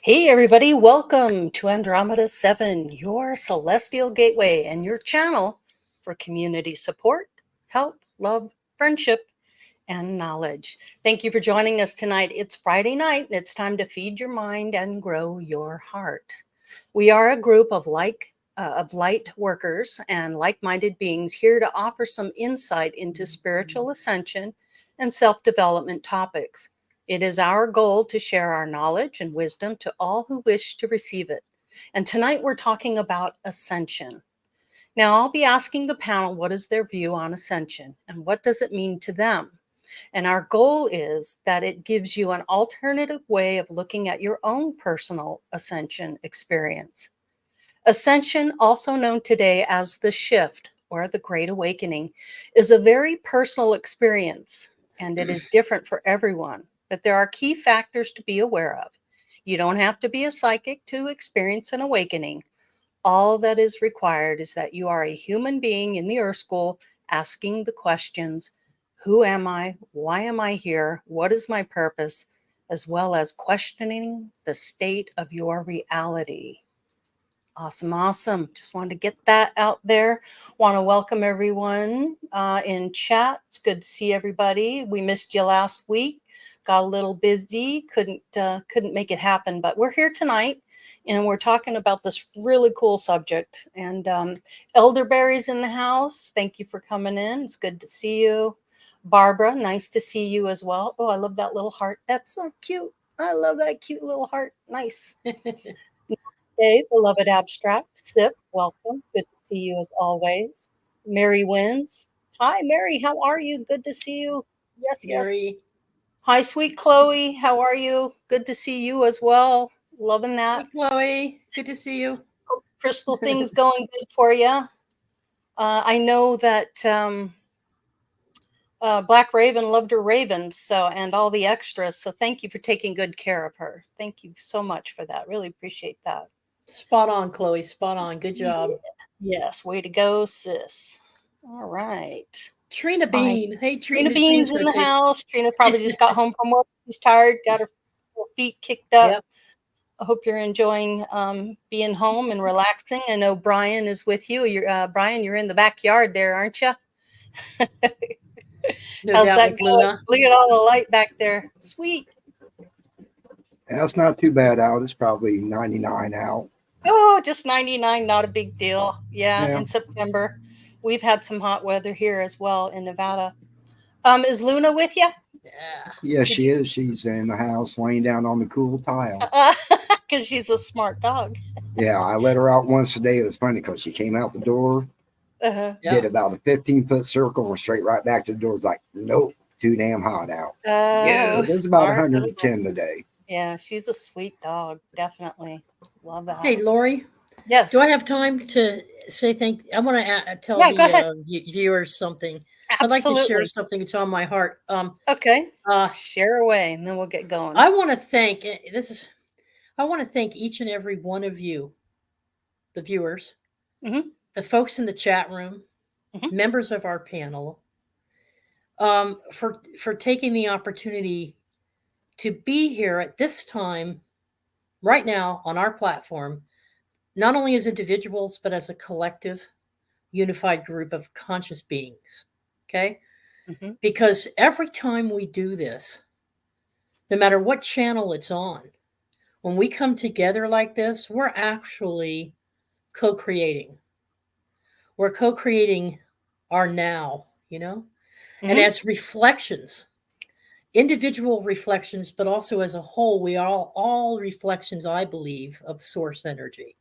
Hey everybody, welcome to Andromeda 7, your celestial gateway and your channel for community support, help, love, friendship, and knowledge. Thank you for joining us tonight. It's Friday night and it's time to feed your mind and grow your heart. We are a group of light workers and like-minded beings here to offer some insight into spiritual ascension and self-development topics. It is our goal to share our knowledge and wisdom to all who wish to receive it. And tonight we're talking about ascension. Now, I'll be asking the panel what is their view on ascension and what does it mean to them? And our goal is that it gives you an alternative way of looking at your own personal ascension experience. Ascension, also known today as the shift or the Great Awakening, is a very personal experience and it is different for everyone. But there are key factors to be aware of. You don't have to be a psychic to experience an awakening. All that is required is that you are a human being in the Earth School asking the questions, who am I? Why am I here? What is my purpose? As well as questioning the state of your reality. Awesome. Just wanted to get that out there. Want to welcome everyone in chat. It's good to see everybody. We missed you last week. Got a little busy. Couldn't make it happen, but we're here tonight and we're talking about this really cool subject. And Elderberry's in the house. Thank you for coming in. It's good to see you. Barbara, nice to see you as well. Oh, I love that little heart. That's so cute. I love that cute little heart. Nice. Hey, beloved abstract, Sip, welcome. Good to see you as always. Mary wins. Hi, Mary, how are you? Good to see you. Yes. Mary. Hi, sweet Chloe, how are you? Good to see you as well. Loving that. Hey, Chloe. Good to see you. Hope crystal things going good for you. I know that Black Raven loved her ravens, so and all the extras. So thank you for taking good care of her. Thank you so much for that. Really appreciate that. Spot on, Chloe. Spot on. Good job. Yes, way to go, sis. All right. Trina Hi. Bean. Hey, Trina Bean's in the birthday. house. Trina probably just got home from work. She's tired, got her feet kicked up. Yep. I hope you're enjoying being home and relaxing. I know Brian is with you. Brian, you're in the backyard there, aren't you? No How's doubt that with going? Luna. Look at all the light back there. Sweet. Yeah, it's not too bad out. It's probably 99 out. Oh, just 99, not a big deal. Yeah, in September. We've had some hot weather here as well in Nevada. Is Luna with you? Yeah. Yes, she is. She's in the house laying down on the cool tile. Because she's a smart dog. Yeah, I let her out once today. It was funny because she came out the door, did about a 15-foot circle, and straight right back to the door. It's like, nope, too damn hot out. Yeah, it was about 110 today. Yeah, she's a sweet dog. Definitely. Love that. Hey, Lori. Yes. Do I have time to say I want to tell the viewers something. Absolutely. I'd like to share something that's on my heart. Okay. Share away, and then we'll get going. I want to thank each and every one of you, the viewers, the folks in the chat room, members of our panel, for taking the opportunity to be here at this time, right now on our platform, not only as individuals, but as a collective, unified group of conscious beings. Okay? Because every time we do this, no matter what channel it's on, when we come together like this, we're actually co-creating. We're co-creating our now, and as reflections, individual reflections, but also as a whole, we are all reflections, I believe, of source energy,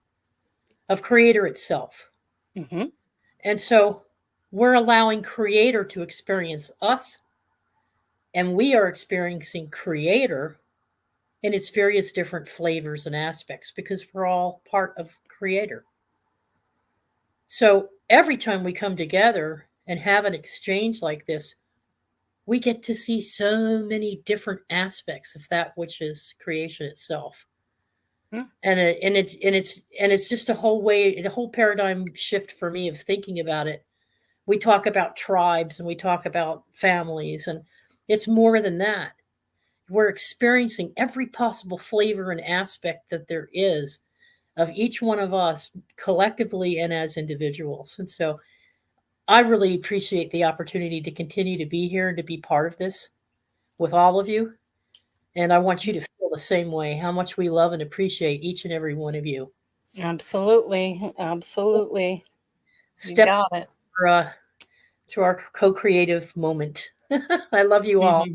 of creator itself. And so we're allowing creator to experience us, and we are experiencing creator in its various different flavors and aspects because we're all part of creator. So every time we come together and have an exchange like this, we get to see so many different aspects of that which is creation itself. And it's just the whole paradigm shift for me of thinking about it. We talk about tribes and we talk about families, and it's more than that. we're experiencing every possible flavor and aspect that there is of each one of us collectively and as individuals. And so I really appreciate the opportunity to continue to be here and to be part of this with all of you. And I want you to feel the same way, how much we love and appreciate each and every one of you. Absolutely. Absolutely. Step you got it. Through our co-creative moment. I love you all.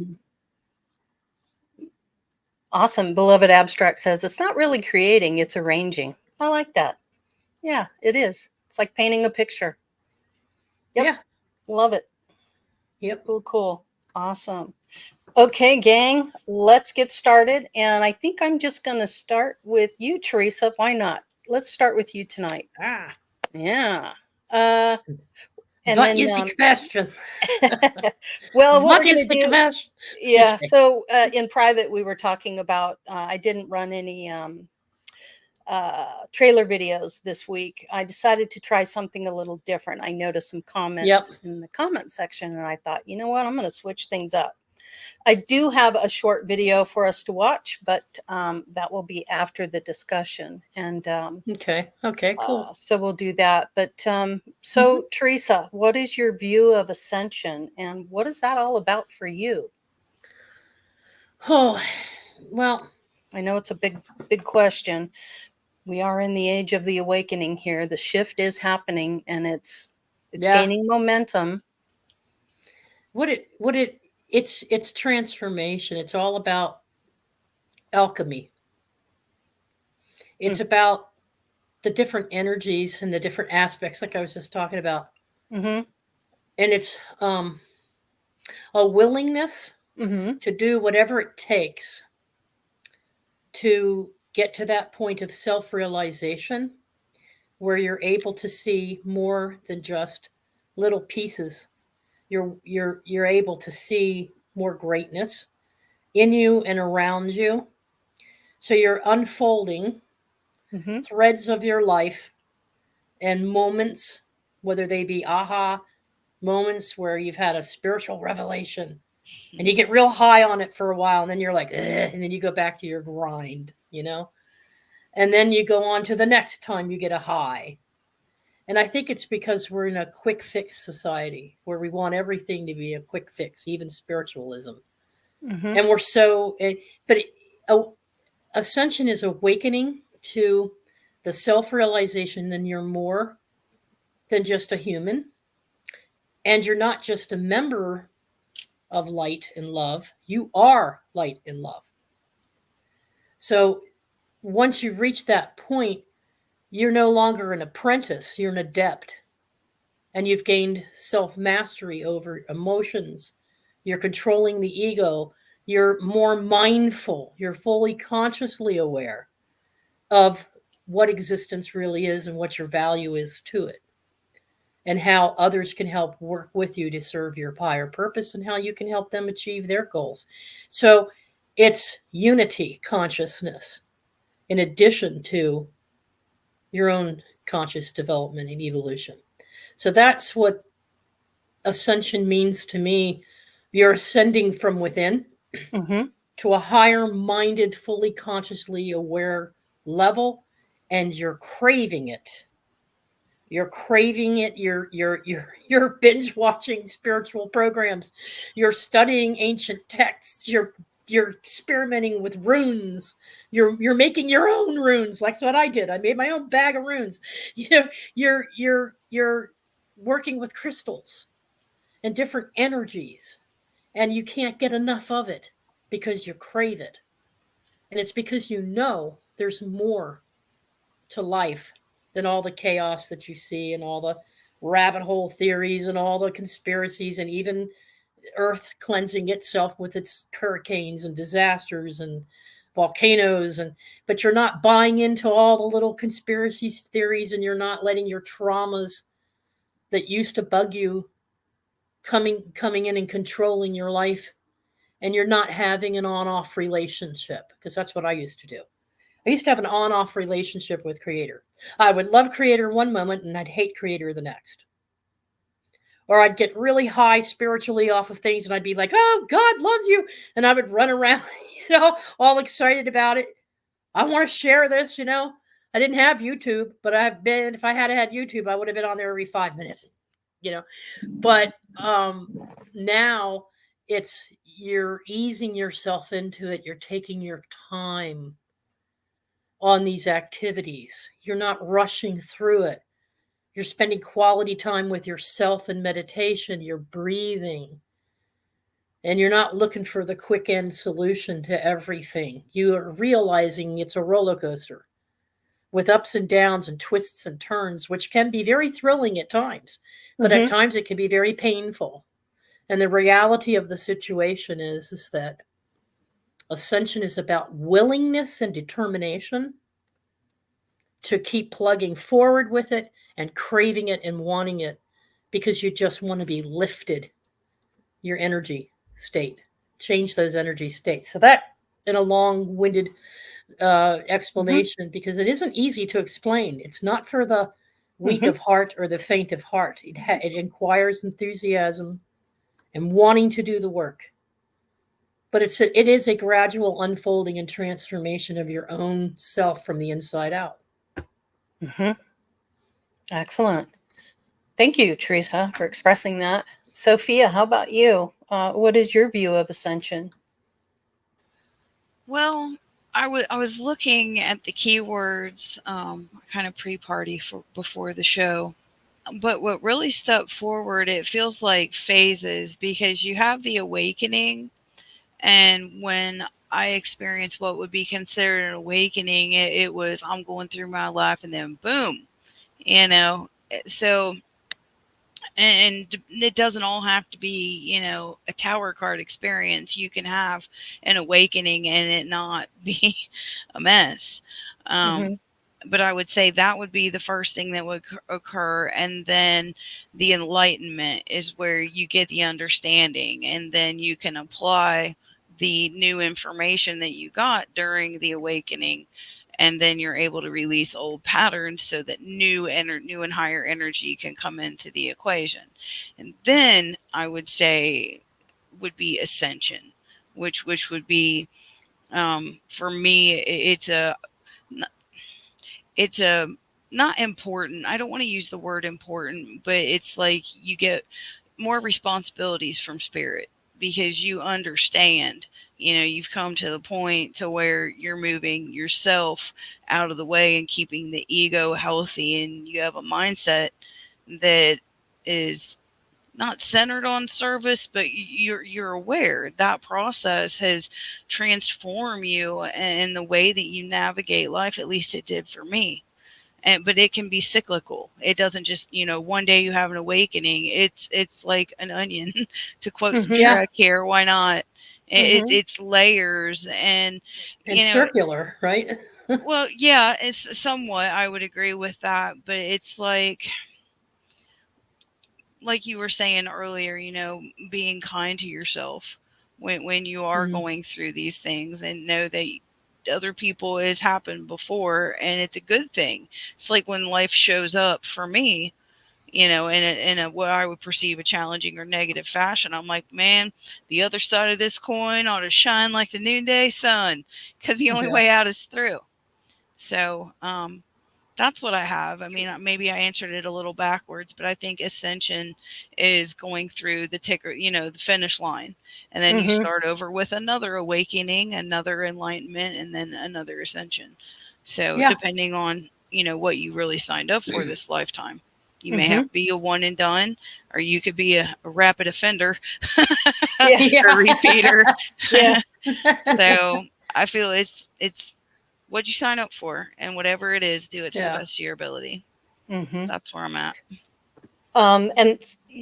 Awesome. Beloved Abstract says, it's not really creating, it's arranging. I like that. Yeah, it is. It's like painting a picture. Yep. Yeah. Love it. Yep. Cool, cool. Awesome. Okay, gang, let's get started. And I think I'm just going to start with you, Teresa. Why not? Let's start with you tonight. Yeah. And what is the question? Well, what is the question? Yeah. Okay. So in private, we were talking about, I didn't run any trailer videos this week. I decided to try something a little different. I noticed some comments in the comment section, and I thought, you know what, I'm going to switch things up. I do have a short video for us to watch, but that will be after the discussion. And okay, cool. So we'll do that. But Teresa, what is your view of Ascension, and what is that all about for you? Oh, well, I know it's a big question. We are in the age of the awakening here. The shift is happening, and it's gaining momentum. It's transformation. It's all about alchemy. It's about the different energies and the different aspects, like I was just talking about. And it's a willingness to do whatever it takes to get to that point of self-realization where you're able to see more than just little pieces. You're able to see more greatness in you and around you. So you're unfolding threads of your life and moments, whether they be aha moments where you've had a spiritual revelation and you get real high on it for a while, and then you're like, and then you go back to your grind, and then you go on to the next time you get a high. And I think it's because we're in a quick fix society where we want everything to be a quick fix, even spiritualism. And we're Ascension is awakening to the self-realization that you're more than just a human. And you're not just a member of light and love. You are light and love. So once you reach that point, you're no longer an apprentice, you're an adept. And you've gained self-mastery over emotions. You're controlling the ego. You're more mindful. You're fully consciously aware of what existence really is and what your value is to it. And how others can help work with you to serve your higher purpose, and how you can help them achieve their goals. So it's unity consciousness in addition to your own conscious development and evolution. So that's what Ascension means to me. You're ascending from within to a higher minded, fully consciously aware level, and you're craving it. You're craving it. You're binge watching spiritual programs. You're studying ancient texts. You're experimenting with runes. You're making your own runes. Like what I did. I made my own bag of runes. You're working with crystals and different energies, and you can't get enough of it because you crave it. And it's because there's more to life than all the chaos that you see and all the rabbit hole theories and all the conspiracies, and even Earth cleansing itself with its hurricanes and disasters and volcanoes. But you're not buying into all the little conspiracy theories, and you're not letting your traumas that used to bug you coming in and controlling your life. And you're not having an on-off relationship, because that's what I used to do. I used to have an on-off relationship with Creator. I would love Creator one moment and I'd hate Creator the next. or I'd get really high spiritually off of things, and I'd be like, oh, God loves you. And I would run around, all excited about it. I want to share this, I didn't have YouTube, but if I had had YouTube, I would have been on there every 5 minutes, but now you're easing yourself into it. You're taking your time on these activities. You're not rushing through it. You're spending quality time with yourself in meditation. You're breathing. And you're not looking for the quick end solution to everything. You are realizing it's a roller coaster with ups and downs and twists and turns, which can be very thrilling at times, but at times it can be very painful. And the reality of the situation is that Ascension is about willingness and determination to keep plugging forward with it and craving it and wanting it, because you just want to be lifted, your energy state, change those energy states. So that, in a long-winded explanation, because it isn't easy to explain. It's not for the weak of heart or the faint of heart. It requires enthusiasm and wanting to do the work. But it is a gradual unfolding and transformation of your own self from the inside out. Excellent. Thank you, Teresa, for expressing that. Sophia, how about you? What is your view of Ascension? Well, I was looking at the keywords kind of pre-party before the show. But what really stepped forward, it feels like phases, because you have the awakening. And when I experienced what would be considered an awakening, it was, I'm going through my life, and then boom, So, and it doesn't all have to be, a tower card experience. You can have an awakening and it not be a mess. But I would say that would be the first thing that would occur. And then the enlightenment is where you get the understanding, and then you can apply the new information that you got during the awakening. And then you're able to release old patterns so that new and higher energy can come into the equation. And then I would say would be Ascension, which would be, for me, it's a not important. I don't want to use the word important, but it's like you get more responsibilities from spirit, because you understand, you've come to the point to where you're moving yourself out of the way and keeping the ego healthy. And you have a mindset that is not centered on service, but you're aware that process has transformed you in the way that you navigate life. At least it did for me. But it can be cyclical. It doesn't just, one day you have an awakening. It's like an onion, to quote some Shrek here. Why not? It's layers and circular, right? Well, yeah, it's somewhat. I would agree with that, but it's like you were saying earlier, being kind to yourself when you are going through these things, and know that other people has happened before, and it's a good thing. It's like when life shows up for me, in a what I would perceive a challenging or negative fashion, I'm like, man, the other side of this coin ought to shine like the noonday sun, because the only way out is through. So that's what I have. I mean, maybe I answered it a little backwards, but I think Ascension is going through the ticker, the finish line. And then you start over with another awakening, another enlightenment, and then another Ascension. So depending on, what you really signed up for this lifetime, you may have to be a one and done, or you could be a rapid offender, a repeater. So I feel it's what you sign up for, and whatever it is, do it to the best of your ability. That's where I'm at. And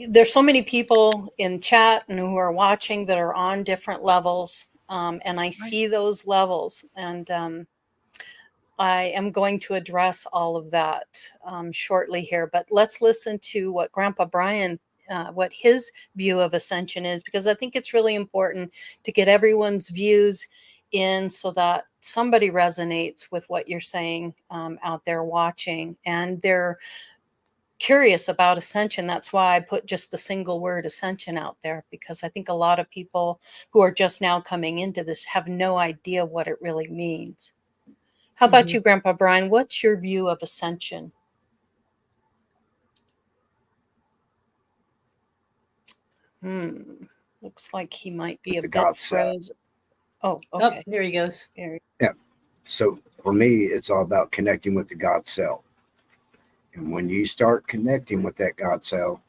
there's so many people in chat and who are watching that are on different levels. And I see those levels, and I am going to address all of that shortly here. But let's listen to what Grandpa Brian, what his view of Ascension is, because I think it's really important to get everyone's views in, so that somebody resonates with what you're saying out there watching, and they're curious about ascension. That's why I put just the single word ascension out there, because I think a lot of people who are just now coming into this have no idea what it really means. How about you, Grandpa Brian? What's your view of ascension? Looks like he might be a bit frozen. Oh, okay. Oh, there he goes. Yeah. So for me, it's all about connecting with the God self. And when you start connecting with that God self,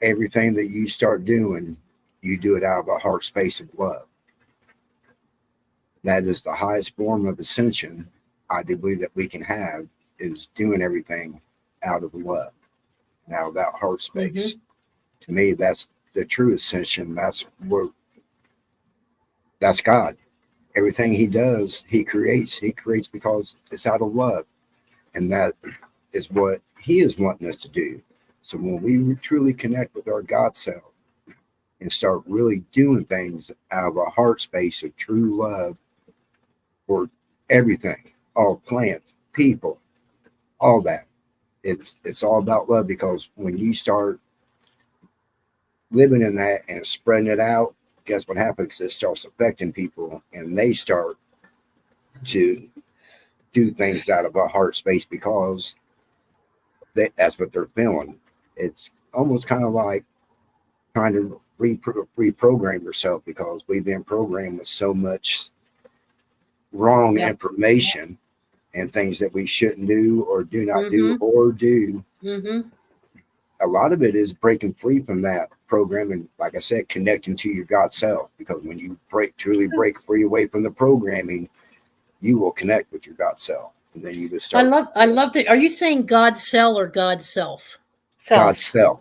everything that you start doing, you do it out of a heart space of love. That is the highest form of ascension I do believe that we can have, is doing everything out of love, out of that heart space. To me, that's the true ascension. That's God. Everything he does, he creates because it's out of love. And that is what he is wanting us to do. So when we truly connect with our God self and start really doing things out of a heart space of true love for everything, all plants, people, all that, it's all about love. Because when you start living in that and spreading it out, guess what happens? It starts affecting people, and they start to do things out of a heart space because that's what they're feeling. It's almost kind of like trying to reprogram yourself, because we've been programmed with so much wrong information and things that we shouldn't do or do not do or do. A lot of it is breaking free from that program, and like I said, connecting to your God self. Because when you truly break free away from the programming, you will connect with your God self, and then you just start. I love that. Are you saying God cell or God self? God self.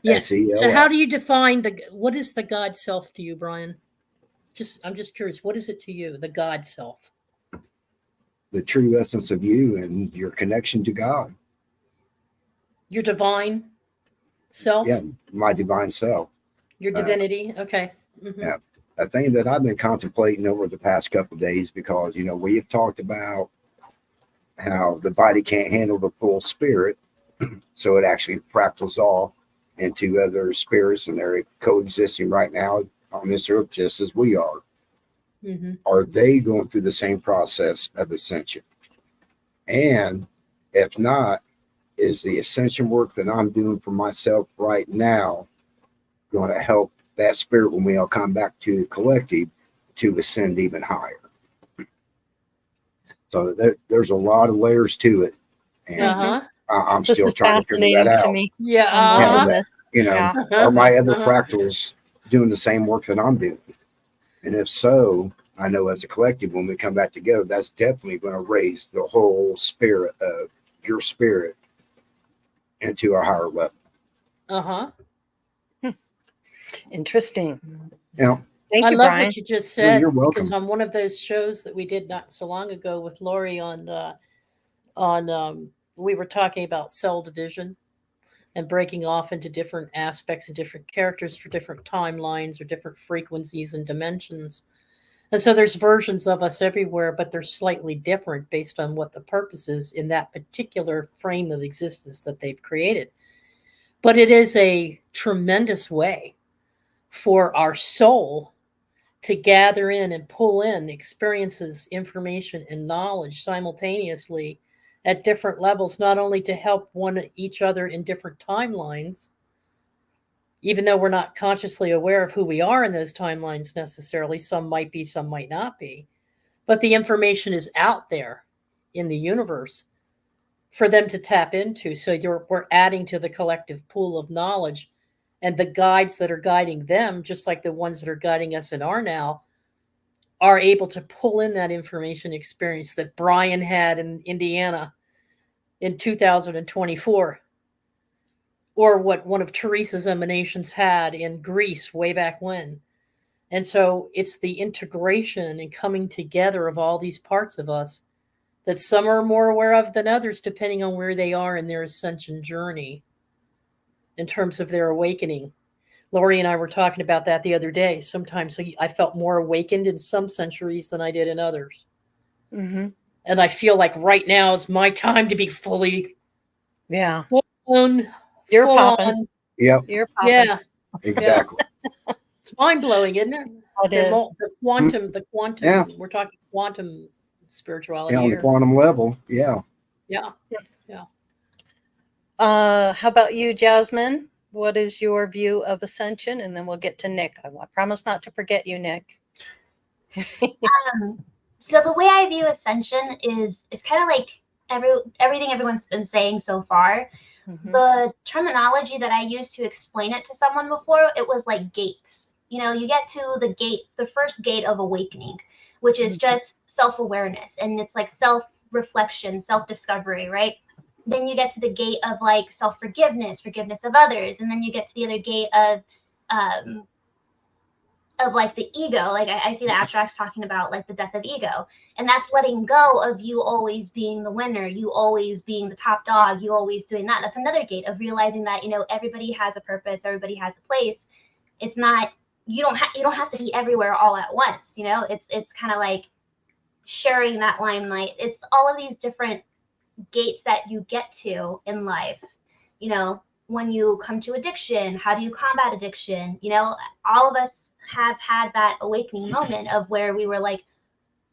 Yes. S-E-L-F. So how do you define what is the God self to you, Brian? I'm just curious. What is it to you, the God self? The true essence of you and your connection to God. Your divine self? Yeah, my divine self. Your divinity. Okay. Yeah. A thing that I've been contemplating over the past couple of days, because, we have talked about how the body can't handle the full spirit. So it actually fractals off into other spirits, and they're coexisting right now on this earth just as we are. Are they going through the same process of ascension? And if not, is the ascension work that I'm doing for myself right now going to help that spirit when we all come back to the collective to ascend even higher? So there's a lot of layers to it. And I'm still trying to figure that out. To me. Are my other fractals doing the same work that I'm doing? And if so, I know as a collective, when we come back together, that's definitely going to raise the whole spirit of your spirit into a higher level. Interesting. Yeah. Thank you, I love Brian. what you just said. You're welcome. Because on one of those shows that we did not so long ago with Lori we were talking about cell division and breaking off into different aspects and different characters for different timelines or different frequencies and dimensions. And so there's versions of us everywhere, but they're slightly different based on what the purpose is in that particular frame of existence that they've created. But it is a tremendous way for our soul to gather in and pull in experiences, information, and knowledge simultaneously at different levels, not only to help each other in different timelines, even though we're not consciously aware of who we are in those timelines necessarily. Some might be, some might not be. But the information is out there in the universe for them to tap into. So we're adding to the collective pool of knowledge, and the guides that are guiding them, just like the ones that are guiding us in our now, are able to pull in that information experience that Brian had in Indiana in 2024, or what one of Teresa's emanations had in Greece way back when. And so it's the integration and coming together of all these parts of us that some are more aware of than others, depending on where they are in their ascension journey in terms of their awakening. Lori and I were talking about that the other day. Sometimes I felt more awakened in some centuries than I did in others. And I feel like right now is my time to be fully Yeah. Full on, You're full popping. on. Yep, You're popping. Yeah, exactly. it's mind blowing, isn't it? It is. The quantum. Yeah. We're talking quantum spirituality Yeah, on the here. quantum level. Yeah. Yeah. How about you, Jasmine? What is your view of Ascension? And then we'll get to Nick. I promise not to forget you, Nick. So the way I view Ascension is kind of like everything everyone's been saying so far. Mhm. The terminology that I used to explain it to someone before, it was like gates. You know, you get to the gate, the first gate of awakening, which is just self-awareness, and it's like self-reflection, self-discovery, right? Then you get to the gate of like self-forgiveness, forgiveness of others, and then you get to the other gate of like the ego. Like I see the abstracts talking about like the death of ego, and that's letting go of you always being the winner, you always being the top dog, you always doing that. That's another gate of realizing that, you know, everybody has a purpose, everybody has a place. It's not, you don't have to be everywhere all at once, you know. It's kind of like sharing that limelight. It's all of these different gates that you get to in life. You know, when you come to addiction, how do you combat addiction? You know, all of us have had that awakening moment of where we were like,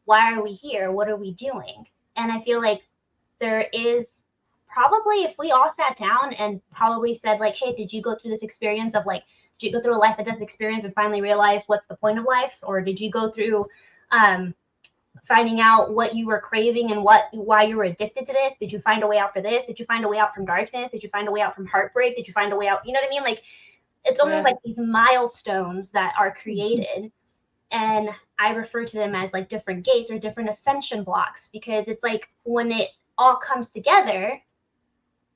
why are we here? What are we doing? And I feel like there is probably, if we all sat down and probably said like, hey, did you go through this experience of like, did you go through a life and death experience and finally realize what's the point of life? Or did you go through finding out what you were craving and why you were addicted to this? Did you find a way out for this? Did you find a way out from darkness? Did you find a way out from heartbreak? Did you find a way out? You know what I mean? Like, it's almost like these milestones that are created, and I refer to them as like different gates or different ascension blocks, because it's like when it all comes together,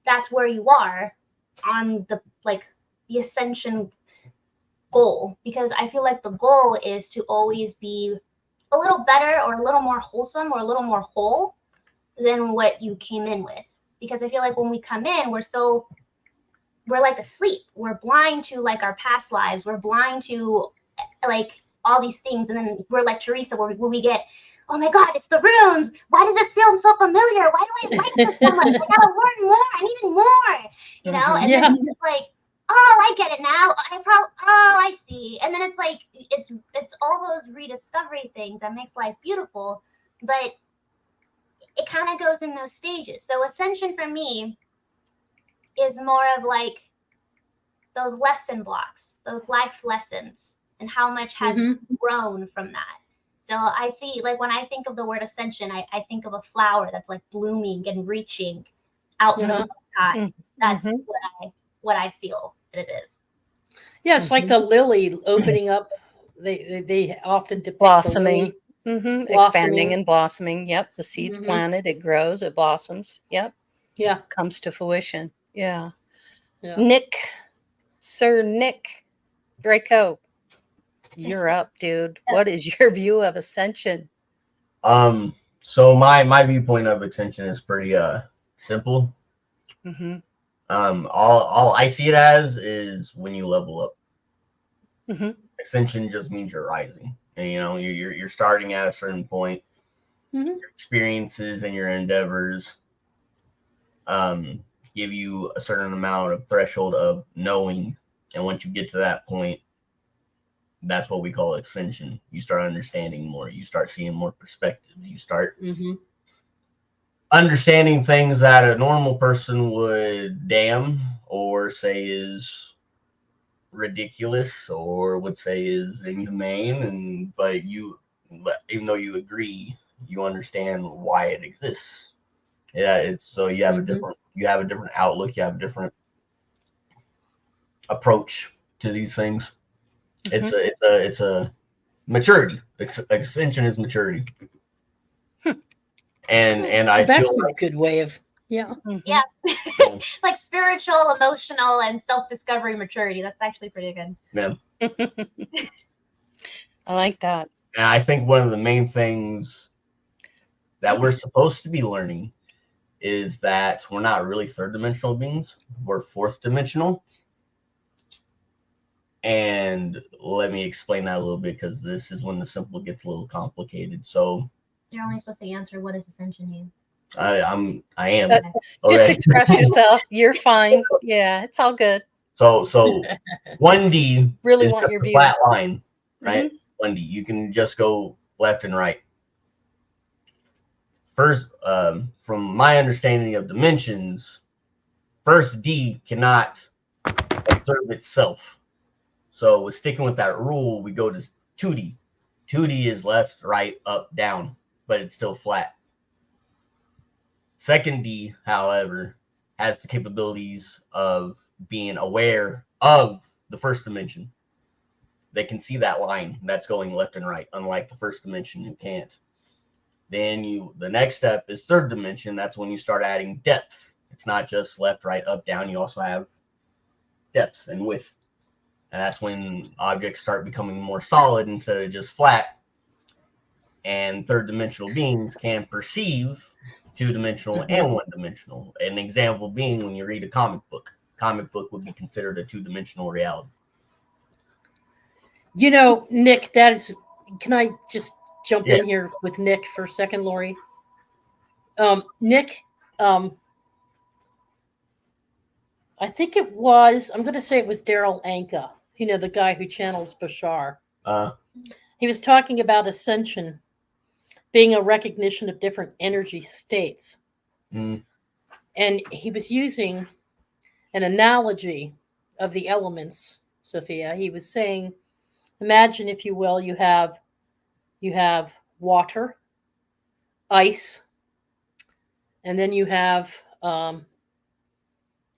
that's where you are on the ascension goal. Because I feel like the goal is to always be a little better or a little more wholesome or a little more whole than what you came in with. Because I feel like when we come in, we're like asleep. We're blind to like our past lives. We're blind to like all these things. And then we're like Teresa, where we get, oh my God, it's the runes. Why does it sound so familiar? Why do I like this so much? I gotta learn more. I need more, you know? And then it's like, oh, I get it now. I see. And then it's like, it's all those rediscovery things that makes life beautiful, but it kind of goes in those stages. So Ascension for me is more of like those lesson blocks, those life lessons, and how much have grown from that. So I see, like when I think of the word Ascension, I think of a flower that's like blooming and reaching out from the sky. That's what I feel it is. Yeah, it's like the lily opening up. They often depict Blossoming. the lily Expanding and blossoming. Yep. The seed's planted, it grows, it blossoms. Yep. Yeah. Comes to fruition. Yeah. Yeah. Sir Nick Draco, you're up, dude. What is your view of Ascension? So my viewpoint of Ascension is pretty simple. All I see it as is when you level up. Ascension just means you're rising, and you know you're starting at a certain point. Your experiences and your endeavors give you a certain amount of threshold of knowing, and once you get to that point, that's what we call Ascension. You start understanding more. You start seeing more perspectives. You start understanding things that a normal person would damn or say is ridiculous or would say is inhumane, but even though you agree, you understand why it exists. Yeah, it's so you have a different outlook, you have a different approach to these things. It's a maturity. Ascension is maturity. And I that's feel a good way of like spiritual, emotional, and self-discovery maturity. That's actually pretty good. Yeah. I like that. And I think one of the main things that we're supposed to be learning is that we're not really third dimensional beings. We're fourth dimensional. And let me explain that a little bit, because this is when the simple gets a little complicated. So You're only supposed to answer what does Ascension mean. I am. Just Okay. express yourself. You're fine. Yeah, it's all good. So 1D Really is want just your a view. flat line, right? Mhm. 1D. You can just go left and right. First, from my understanding of dimensions, first D cannot observe itself. So with sticking with that rule, we go to 2D. 2D is left, right, up, down, but it's still flat. Second D, however, has the capabilities of being aware of the first dimension. They can see that line that's going left and right, unlike the first dimension who can't. Then the next step is third dimension. That's when you start adding depth. It's not just left, right, up, down. You also have depth and width. And that's when objects start becoming more solid instead of just flat. And third dimensional beings can perceive two-dimensional and one-dimensional. An example being when you read a comic book. Comic book would be considered a two-dimensional reality. You know, Nick, that is, can I just jump in here with Nick for a second, Lori? Nick, I think it was, I'm going to say it was Daryl Anka, you know, the guy who channels Bashar. He was talking about ascension being a recognition of different energy states. And he was using an analogy of the elements, Sophia. He was saying, imagine, if you will, you have water, ice, and then you have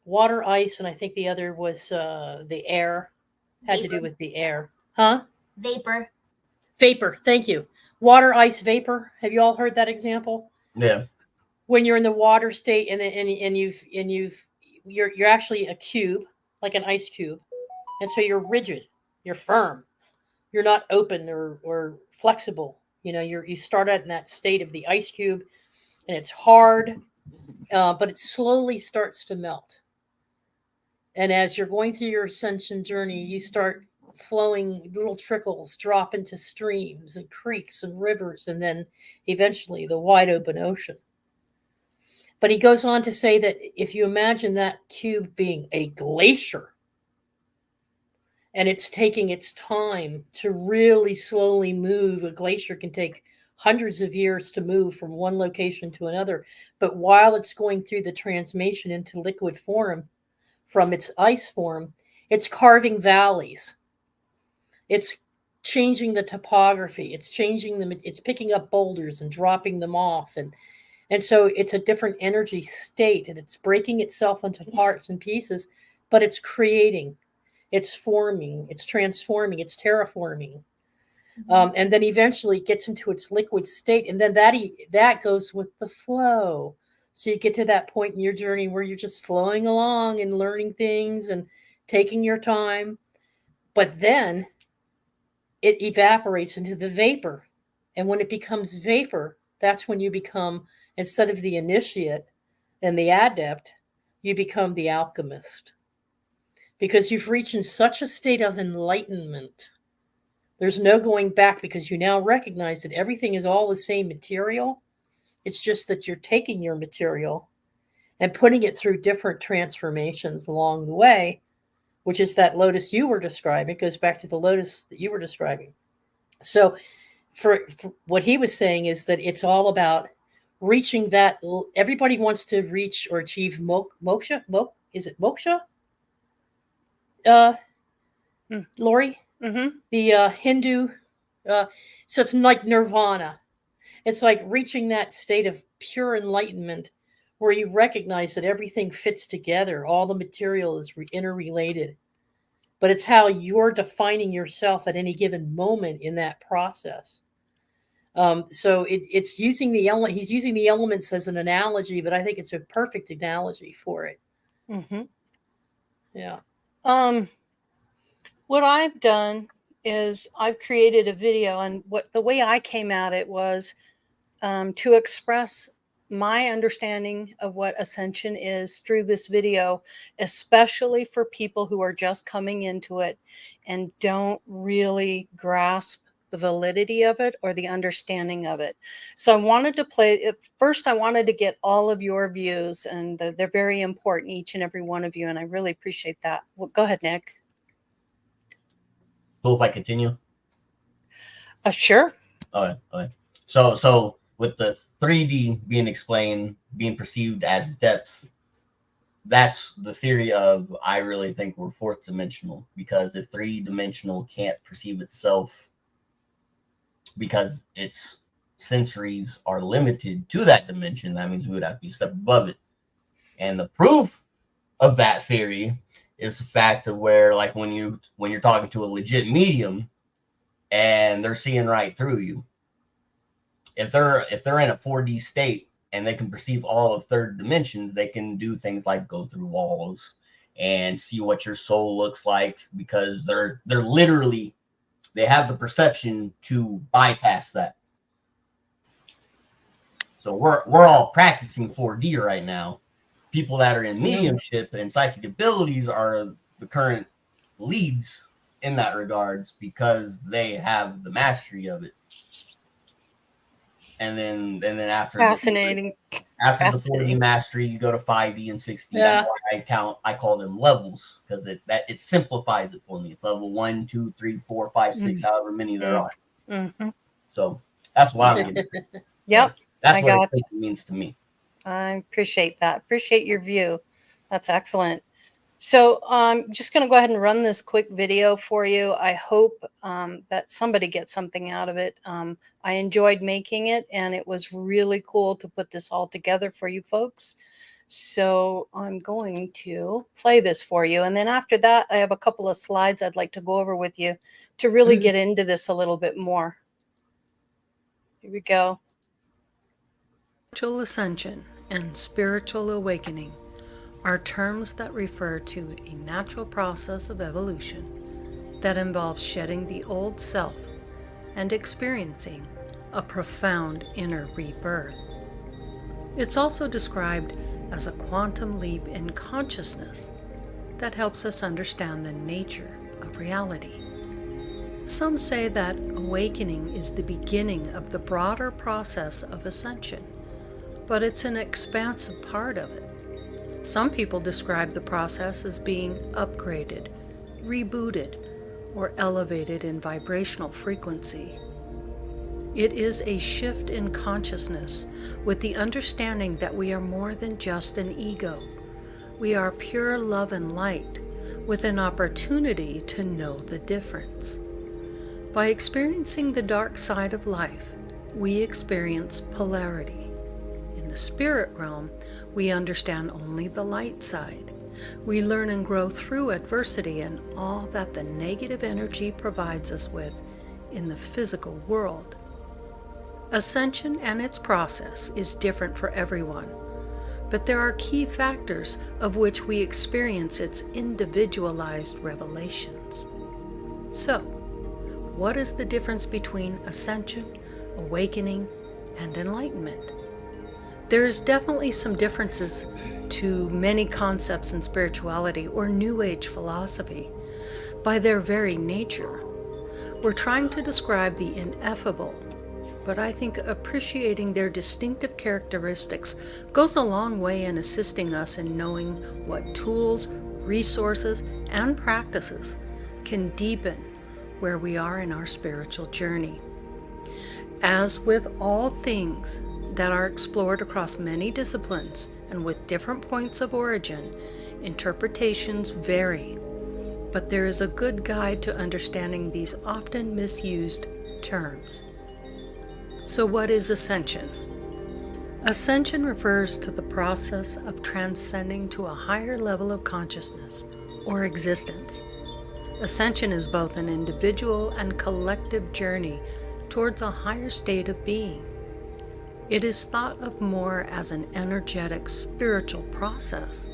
water, ice, and I think the other was the air. Had to do with the air. Huh? Vapor. Vapor. Thank you. Water, ice, vapor. Have you all heard that example? Yeah. When you're in the water state and you're actually a cube, like an ice cube, and so you're rigid, you're firm, you're not open or flexible. You know, you start out in that state of the ice cube, and it's hard, but it slowly starts to melt. And as you're going through your ascension journey, you start flowing, little trickles drop into streams and creeks and rivers, and then eventually the wide open ocean. But he goes on to say that if you imagine that cube being a glacier, and it's taking its time to really slowly move, a glacier can take hundreds of years to move from one location to another. But while it's going through the transformation into liquid form from its ice form, it's carving valleys. It's changing the topography. It's changing them. It's picking up boulders and dropping them off. And so it's a different energy state, and it's breaking itself into parts and pieces, but it's creating, it's forming, it's transforming, it's terraforming. And then eventually it gets into its liquid state. And then that goes with the flow. So you get to that point in your journey where you're just flowing along and learning things and taking your time. But then it evaporates into the vapor. And when it becomes vapor, that's when you become, instead of the initiate and the adept, you become the alchemist. Because you've reached in such a state of enlightenment. There's no going back, because you now recognize that everything is all the same material. It's just that you're taking your material and putting it through different transformations along the way, which is that lotus you were describing. It goes back to the lotus that you were describing. So for what he was saying is that it's all about reaching that. Everybody wants to reach or achieve moksha. Is it moksha? Lori? Mm-hmm. The Hindu. So it's like nirvana. It's like reaching that state of pure enlightenment where you recognize that everything fits together. All the material is interrelated. But it's how you're defining yourself at any given moment in that process. So it's using the element. He's using the elements as an analogy, but I think it's a perfect analogy for it. Mm-hmm. Yeah. What I've done is I've created a video, and the way I came at it was to express my understanding of what ascension is through this video, especially for people who are just coming into it and don't really grasp the validity of it or the understanding of it. So I wanted to play first. I wanted to get all of your views, and they're very important, each and every one of you, and I really appreciate that. Well, go ahead, Nick. So if I continue. Sure. Okay. So with the 3D being perceived as depth, that's the theory of, I really think we're fourth dimensional, because if 3-dimensional can't perceive itself because its sensories are limited to that dimension, that means we would have to be a step above it. And the proof of that theory is the fact of where, like, when you're talking to a legit medium and they're seeing right through you, if they're in a 4D state and they can perceive all of third dimensions, they can do things like go through walls and see what your soul looks like, because they're literally, they have the perception to bypass that. So we're all practicing 4D right now. People that are in mediumship and psychic abilities are the current leads in that regards, because they have the mastery of it. And then after Fascinating. After the 4D mastery, you go to 5D and 6D. Yeah. That's why I call them levels, because it simplifies it for me. It's level 1, 2, 3, 4, 5, 6, however many there are. Mm-hmm. So that's what I'm getting. Yep. That's what it means to me. I appreciate that. Appreciate your view. That's excellent. So I'm just going to go ahead and run this quick video for you. I hope that somebody gets something out of it. I enjoyed making it, and it was really cool to put this all together for you folks. So I'm going to play this for you. And then after that, I have a couple of slides I'd like to go over with you to really get into this a little bit more. Here we go. Spiritual ascension and spiritual awakening are terms that refer to a natural process of evolution that involves shedding the old self and experiencing a profound inner rebirth. It's also described as a quantum leap in consciousness that helps us understand the nature of reality. Some say that awakening is the beginning of the broader process of ascension, but it's an expansive part of it. Some people describe the process as being upgraded, rebooted, or elevated in vibrational frequency. It is a shift in consciousness with the understanding that we are more than just an ego. We are pure love and light with an opportunity to know the difference. By experiencing the dark side of life, we experience polarity. In the spirit realm, we understand only the light side. We learn and grow through adversity and all that the negative energy provides us with in the physical world. Ascension and its process is different for everyone, but there are key factors of which we experience its individualized revelations. So, what is the difference between ascension, awakening, and enlightenment? There is definitely some differences to many concepts in spirituality or New Age philosophy. By their very nature, we're trying to describe the ineffable, but I think appreciating their distinctive characteristics goes a long way in assisting us in knowing what tools, resources, and practices can deepen where we are in our spiritual journey. As with all things that are explored across many disciplines and with different points of origin, interpretations vary, but there is a good guide to understanding these often misused terms. So what is ascension? Ascension refers to the process of transcending to a higher level of consciousness or existence. Ascension is both an individual and collective journey towards a higher state of being. It is thought of more as an energetic spiritual process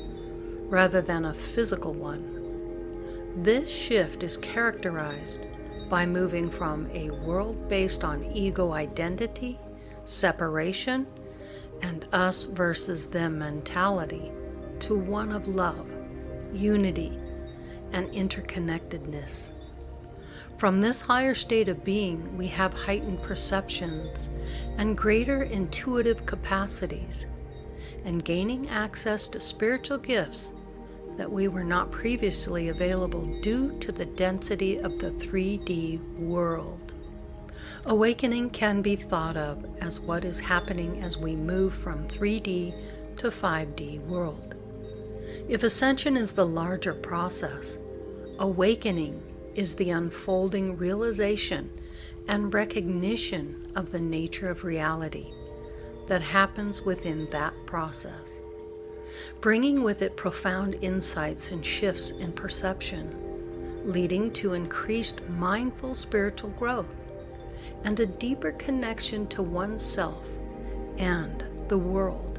rather than a physical one. This shift is characterized by moving from a world based on ego identity, separation, and us versus them mentality to one of love, unity, and interconnectedness. From this higher state of being, we have heightened perceptions and greater intuitive capacities, and gaining access to spiritual gifts that we were not previously available due to the density of the 3D world. Awakening can be thought of as what is happening as we move from 3D to 5D world. If ascension is the larger process, awakening is the unfolding realization and recognition of the nature of reality that happens within that process, bringing with it profound insights and shifts in perception, leading to increased mindful spiritual growth and a deeper connection to oneself and the world.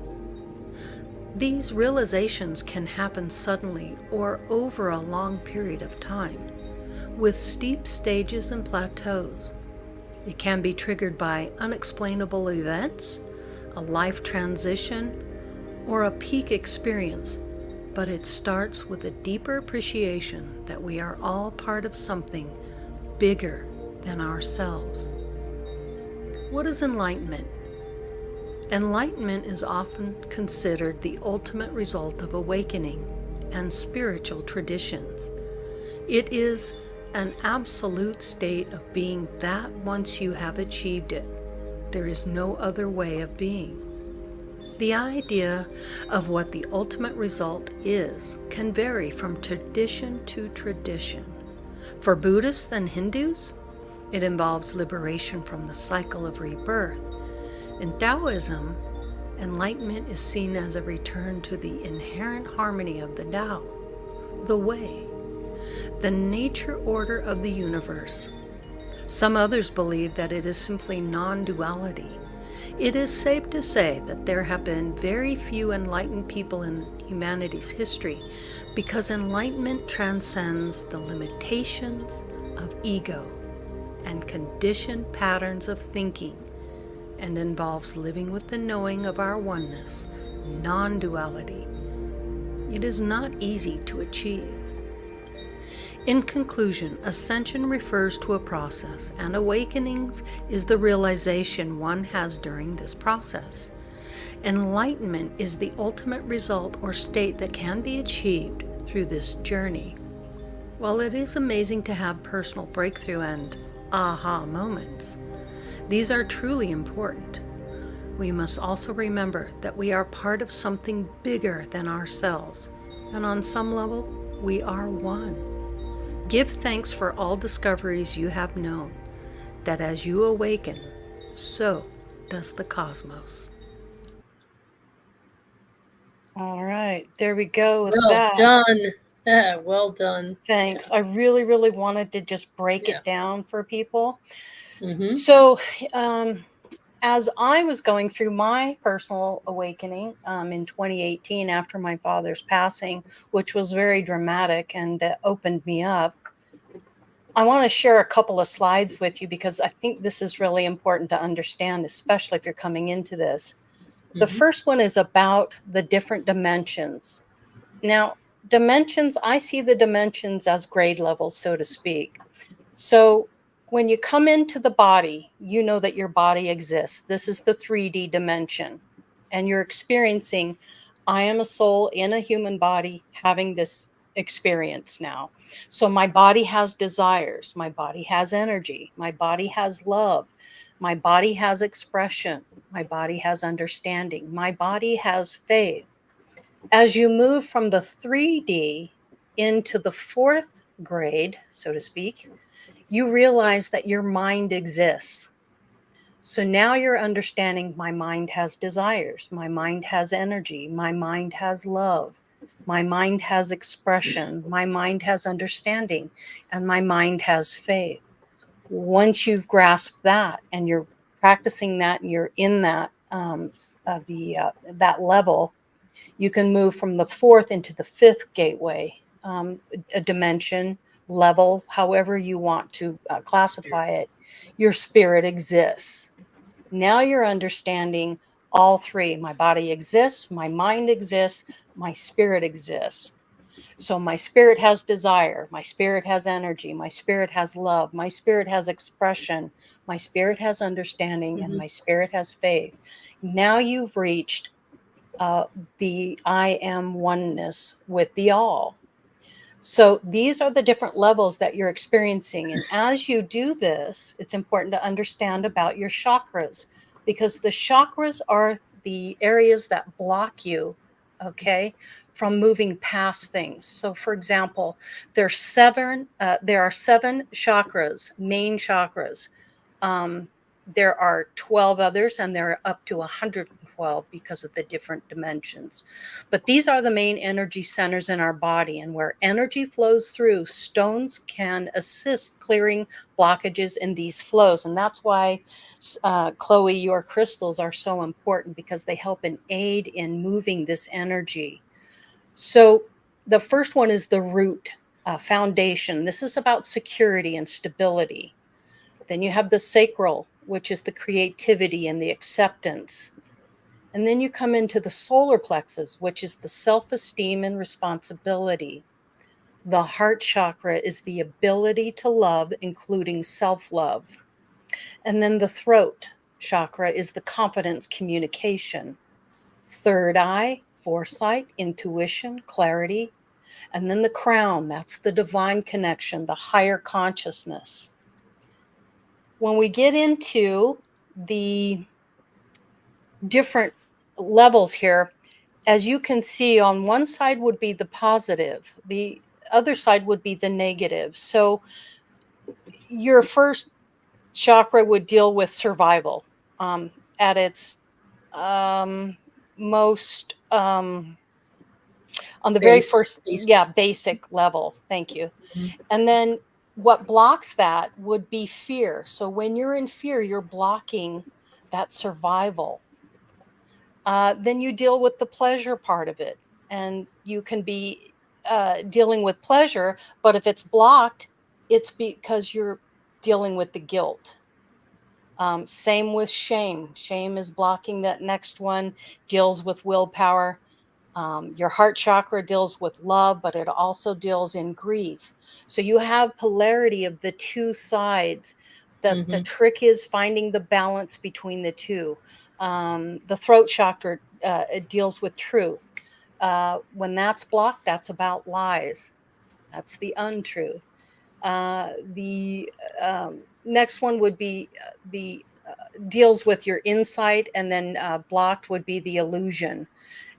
These realizations can happen suddenly or over a long period of time, with steep stages and plateaus. It can be triggered by unexplainable events, a life transition, or a peak experience, but it starts with a deeper appreciation that we are all part of something bigger than ourselves. What is enlightenment? Enlightenment is often considered the ultimate result of awakening and spiritual traditions. It is an absolute state of being that once you have achieved it, there is no other way of being. The idea of what the ultimate result is can vary from tradition to tradition. For Buddhists and Hindus, it involves liberation from the cycle of rebirth. In Taoism, enlightenment is seen as a return to the inherent harmony of the Tao, the way, the nature order of the universe. Some others believe that it is simply non-duality. It is safe to say that there have been very few enlightened people in humanity's history because enlightenment transcends the limitations of ego and conditioned patterns of thinking, and involves living with the knowing of our oneness, non-duality. It is not easy to achieve. In conclusion, ascension refers to a process, and awakenings is the realization one has during this process. Enlightenment is the ultimate result or state that can be achieved through this journey. While it is amazing to have personal breakthrough and aha moments, these are truly important. We must also remember that we are part of something bigger than ourselves, and on some level, we are one. Give thanks for all discoveries you have known, that as you awaken, so does the cosmos. All right, there we go with Well that. done. Well done. Thanks. I really, really wanted to just break it down for people. Mm-hmm. So, as I was going through my personal awakening in 2018 after my father's passing, which was very dramatic and opened me up, I want to share a couple of slides with you because I think this is really important to understand, especially if you're coming into this. The first one is about the different dimensions. Now, dimensions, I see the dimensions as grade levels, so to speak. So when you come into the body, you know that your body exists. This is the 3D dimension. And you're experiencing, I am a soul in a human body having this experience now. So my body has desires. My body has energy. My body has love. My body has expression. My body has understanding. My body has faith. As you move from the 3D into the fourth grade, so to speak, you realize that your mind exists. So now you're understanding my mind has desires, my mind has energy, my mind has love, my mind has expression, my mind has understanding, and my mind has faith. Once you've grasped that and you're practicing that and you're in that that level, you can move from the fourth into the fifth gateway, a dimension, level, however you want to classify it. Your spirit exists. Now you're understanding all three. My body exists, my mind exists, my spirit exists. So my spirit has desire, my spirit has energy, my spirit has love, my spirit has expression, my spirit has understanding, and my spirit has faith. Now you've reached the I am oneness with the all. So these are the different levels that you're experiencing. And as you do this, it's important to understand about your chakras, because the chakras are the areas that block you, okay, from moving past things. So for example, there are seven chakras, main chakras. There are 12 others, and there are up to 112 because of the different dimensions. But these are the main energy centers in our body, and where energy flows through, stones can assist clearing blockages in these flows. And that's why, Chloe, your crystals are so important, because they help and aid in moving this energy. So the first one is the root foundation. This is about security and stability. Then you have the sacral, which is the creativity and the acceptance. And then you come into the solar plexus, which is the self-esteem and responsibility. The heart chakra is the ability to love, including self-love. And then the throat chakra is the confidence, communication. Third eye, foresight, intuition, clarity. And then the crown, that's the divine connection, the higher consciousness. When we get into the different levels here, as you can see, on one side would be the positive, the other side would be the negative. So your first chakra would deal with survival at its most on the very first, basic level. Thank you. And then what blocks that would be fear. So when you're in fear, you're blocking that survival. Then you deal with the pleasure part of it, and you can be dealing with pleasure, but if it's blocked, it's because you're dealing with the guilt. Same with shame. Shame is blocking that next one, deals with willpower. Your heart chakra deals with love, but it also deals in grief. So you have polarity of the two sides. The trick is finding the balance between the two. The throat chakra, it deals with truth. When that's blocked, that's about lies. That's the untruth. The next one would be the deals with your insight, and then blocked would be the illusion.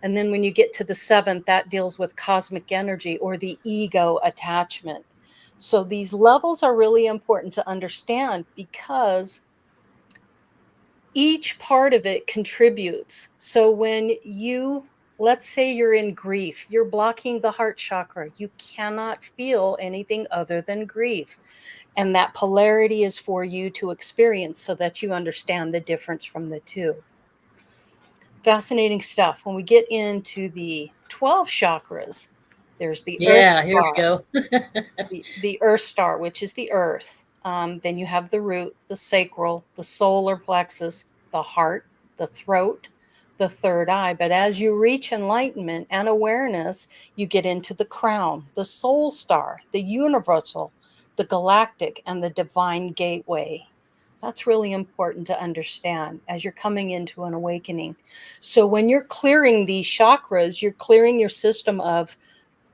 And then when you get to the seventh, that deals with cosmic energy or the ego attachment. So these levels are really important to understand, because each part of it contributes. So when you, let's say you're in grief, you're blocking the heart chakra. You cannot feel anything other than grief. And that polarity is for you to experience, so that you understand the difference from the two. Fascinating stuff. When we get into the 12 chakras, there's the Earth Star. Here we go. the Earth Star, which is the Earth. Then you have the root, the sacral, the solar plexus, the heart, the throat, the third eye. But as you reach enlightenment and awareness, you get into the crown, the soul star, the universal, the galactic, and the divine gateway. That's really important to understand as you're coming into an awakening. So when you're clearing these chakras, you're clearing your system of,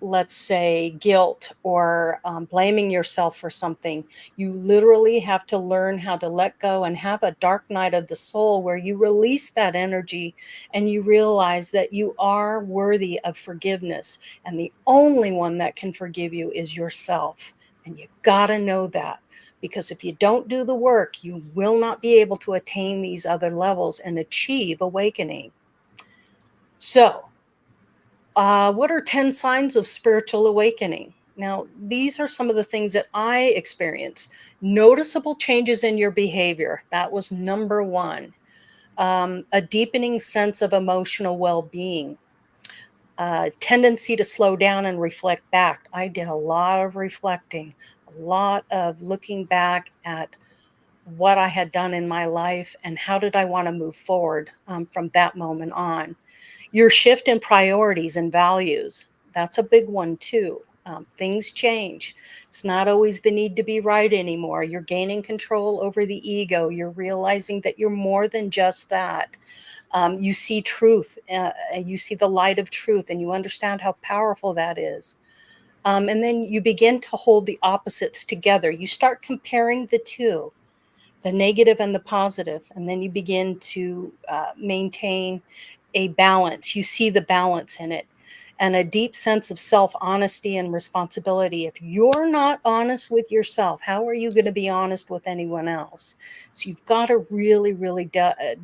let's say, guilt or blaming yourself for something. You literally have to learn how to let go and have a dark night of the soul, where you release that energy and you realize that you are worthy of forgiveness. And the only one that can forgive you is yourself. And you got to know that. Because if you don't do the work, you will not be able to attain these other levels and achieve awakening. So, what are 10 signs of spiritual awakening? Now, these are some of the things that I experienced. Noticeable changes in your behavior. That was number one. A deepening sense of emotional well-being. Tendency to slow down and reflect back. I did a lot of reflecting, a lot of looking back at what I had done in my life and how did I want to move forward from that moment on. Your shift in priorities and values. That's a big one too. Things change. It's not always the need to be right anymore. You're gaining control over the ego. You're realizing that you're more than just that. You see truth, you see the light of truth, and you understand how powerful that is. And then you begin to hold the opposites together. You start comparing the two, the negative and the positive, and then you begin to maintain a balance. You see the balance in it and a deep sense of self-honesty and responsibility. If you're not honest with yourself, how are you going to be honest with anyone else? So you've got to really, really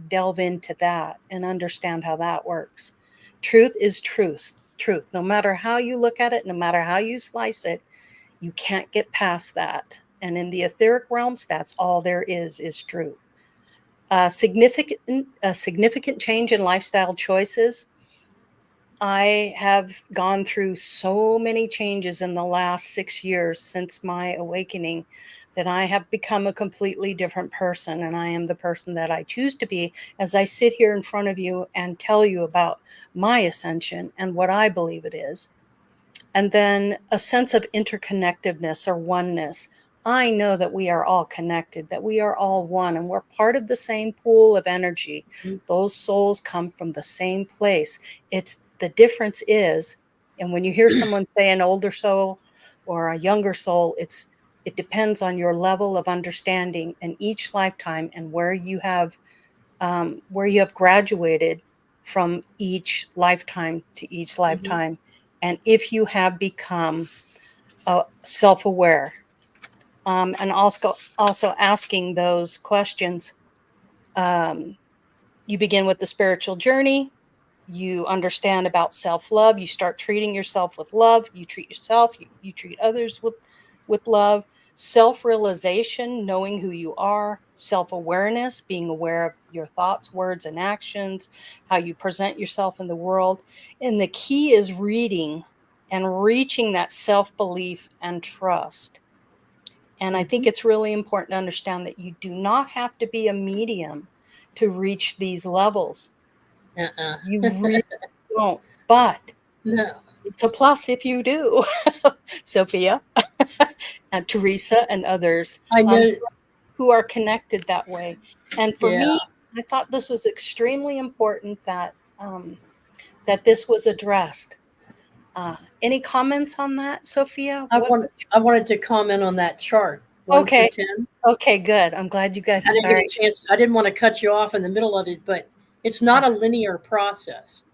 delve into that and understand how that works. Truth is truth. Truth. No matter how you look at it, no matter how you slice it, you can't get past that. And in the etheric realms, that's all there is truth. Significant change in lifestyle choices. I have gone through so many changes in the last 6 years since my awakening that I have become a completely different person, and I am the person that I choose to be as I sit here in front of you and tell you about my ascension and what I believe it is. And then a sense of interconnectedness or oneness. I know that we are all connected, that we are all one, and we're part of the same pool of energy. Those souls come from the same place. The difference is, and when you hear someone say an older soul or a younger soul, it depends on your level of understanding in each lifetime and where you have graduated from each lifetime to each lifetime. And if you have become self-aware, and also asking those questions, you begin with the spiritual journey. You understand about self-love. You start treating yourself with love. You treat yourself. You treat others with love. Self-realization, knowing who you are. Self-awareness, being aware of your thoughts, words, and actions, how you present yourself in the world. And the key is reading and reaching that self-belief and trust. And I think it's really important to understand that you do not have to be a medium to reach these levels. You really don't. But No. it's a plus if you do. Sophia and Teresa and others I know. who are connected that way. And for Yeah. me, I thought this was extremely important that this was addressed. Any comments on that, Sophia? I wanted to comment on that chart. 1 Okay. through 10. Okay, good. I'm glad you guys. I didn't get a chance. I didn't want to cut you off in the middle of it, but it's not a linear process.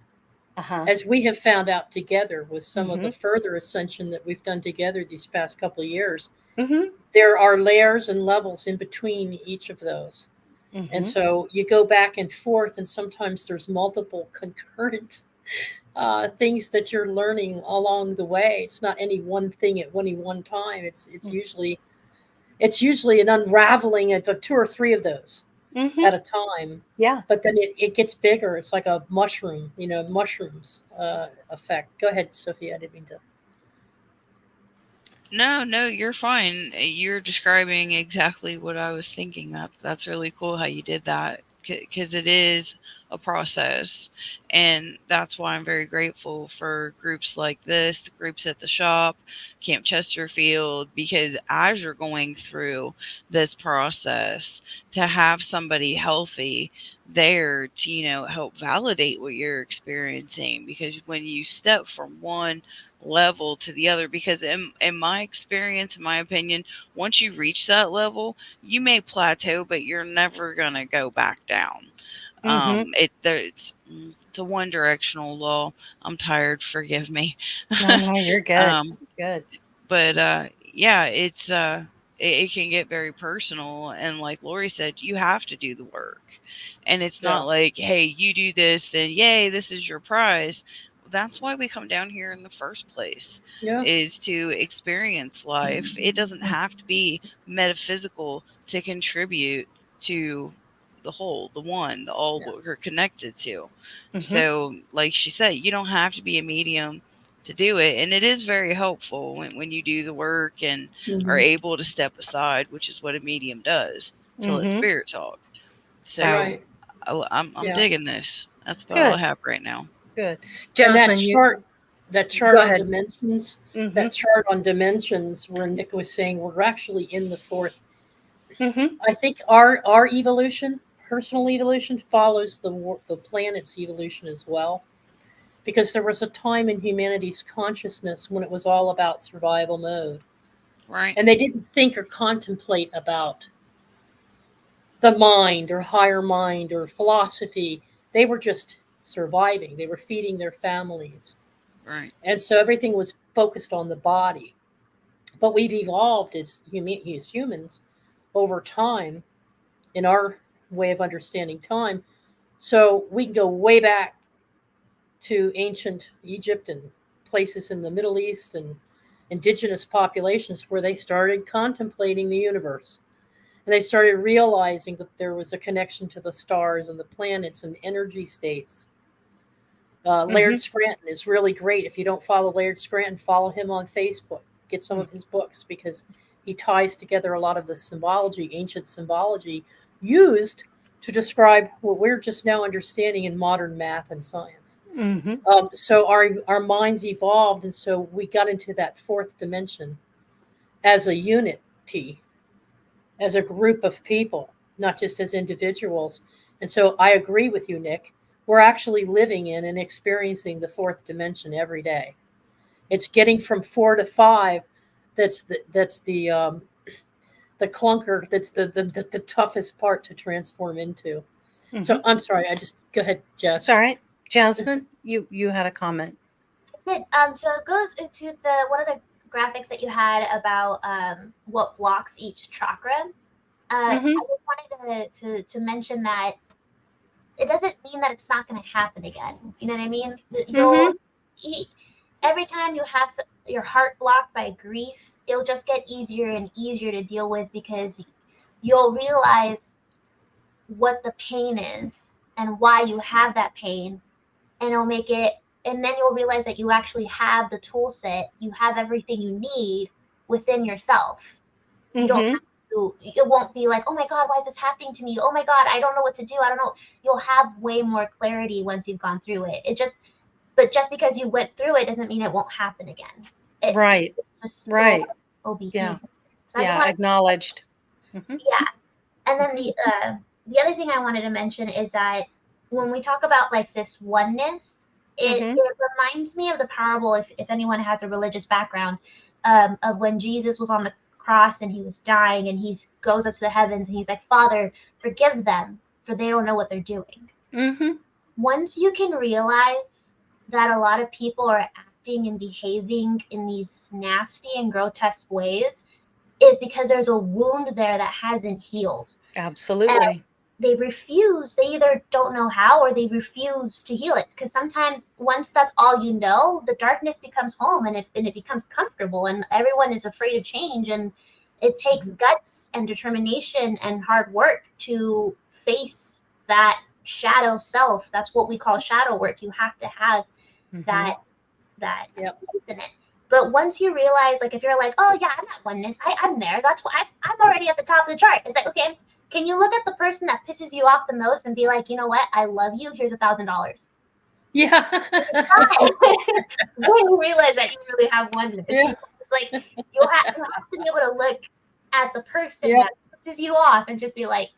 As we have found out together with some of the further ascension that we've done together these past couple of years, there are layers and levels in between each of those. And so you go back and forth, and sometimes there's multiple concurrent things that you're learning along the way. It's not any one thing at any one time. It's usually an unraveling of 2 or 3 of those at a time. Yeah. But then it gets bigger. It's like a mushroom, mushrooms effect. Go ahead, Sophia. I didn't mean to. No, you're fine. You're describing exactly what I was thinking. That's really cool how you did that, because it is a process, and that's why I'm very grateful for groups like this, groups at the shop, Camp Chesterfield, because as you're going through this process, to have somebody healthy there to help validate what you're experiencing, because when you step from one level to the other, because in my experience, in my opinion, once you reach that level, you may plateau, but you're never gonna go back down. It's a one directional law. I'm tired, forgive me. No, you're good. Good. But yeah, it can get very personal, and like Lori said, you have to do the work, and it's not like, hey, you do this, then yay, this is your prize. That's why we come down here in the first place, is to experience life. It doesn't have to be metaphysical to contribute to the whole, the one, the all, what we're connected to. So like she said, you don't have to be a medium to do it, and it is very helpful when you do the work and are able to step aside, which is what a medium does, to let spirit talk. So I'm digging this. That's about all I have right now. Good. Jasmine, that chart Go on ahead. dimensions, Mhm. that chart on dimensions where Nick was saying we're actually in the fourth. Mhm. I think our evolution, personal evolution, follows the planet's evolution as well, because there was a time in humanity's consciousness when it was all about survival mode, Right. and they didn't think or contemplate about the mind or higher mind or philosophy. They were just surviving. They were feeding their families. Right. And so everything was focused on the body. But we've evolved as humans over time in our way of understanding time. So we can go way back to ancient Egypt and places in the Middle East and indigenous populations where they started contemplating the universe. And they started realizing that there was a connection to the stars and the planets and energy states. Laird Scranton is really great. If you don't follow Laird Scranton, follow him on Facebook. Get some of his books, because he ties together a lot of the symbology, ancient symbology, used to describe what we're just now understanding in modern math and science. Mhm. So our minds evolved, and so we got into that fourth dimension as a unity, as a group of people, not just as individuals. And so I agree with you, Nick. We're actually living in and experiencing the fourth dimension every day. It's getting from 4 to 5. That's the clunker. That's the toughest part to transform into. So I'm sorry. I just go ahead, Jess. It's all right. Jasmine, you had a comment. Good. So it goes into one of the graphics that you had about what blocks each chakra. I just wanted to mention that it doesn't mean that it's not going to happen again. You know what I mean? Every time you have your heart blocked by grief, it'll just get easier and easier to deal with, because you'll realize what the pain is and why you have that pain, and it'll make it. And then you'll realize that you actually have the tool set. You have everything you need within yourself. You don't have to, it won't be like, oh my God, why is this happening to me? Oh my God, I don't know what to do. I don't know. You'll have way more clarity once you've gone through it. But just because you went through it doesn't mean it won't happen again. Right. It'll be easy. So Acknowledged. Yeah. And then the other thing I wanted to mention is that when we talk about like this oneness, it reminds me of the parable, if anyone has a religious background, of when Jesus was on the cross and he was dying, and he goes up to the heavens and he's like, Father, forgive them, for they don't know what they're doing. Once you can realize that a lot of people are acting and behaving in these nasty and grotesque ways, is because there's a wound there that hasn't healed. Absolutely. And they either don't know how, or they refuse to heal it. Because sometimes once that's all you know, the darkness becomes home, and it becomes comfortable, and everyone is afraid of change. And it takes guts and determination and hard work to face that shadow self. That's what we call shadow work. You have to have that faith in it. But once you realize, like, if you're like, oh yeah, I'm at oneness, I'm there. That's why I'm already at the top of the chart. It's like, okay, can you look at the person that pisses you off the most and be like, you know what? I love you. Here's $1,000. Yeah. Then you realize that you really have oneness. Yeah. It's like you have to be able to look at the person that pisses you off and just be like,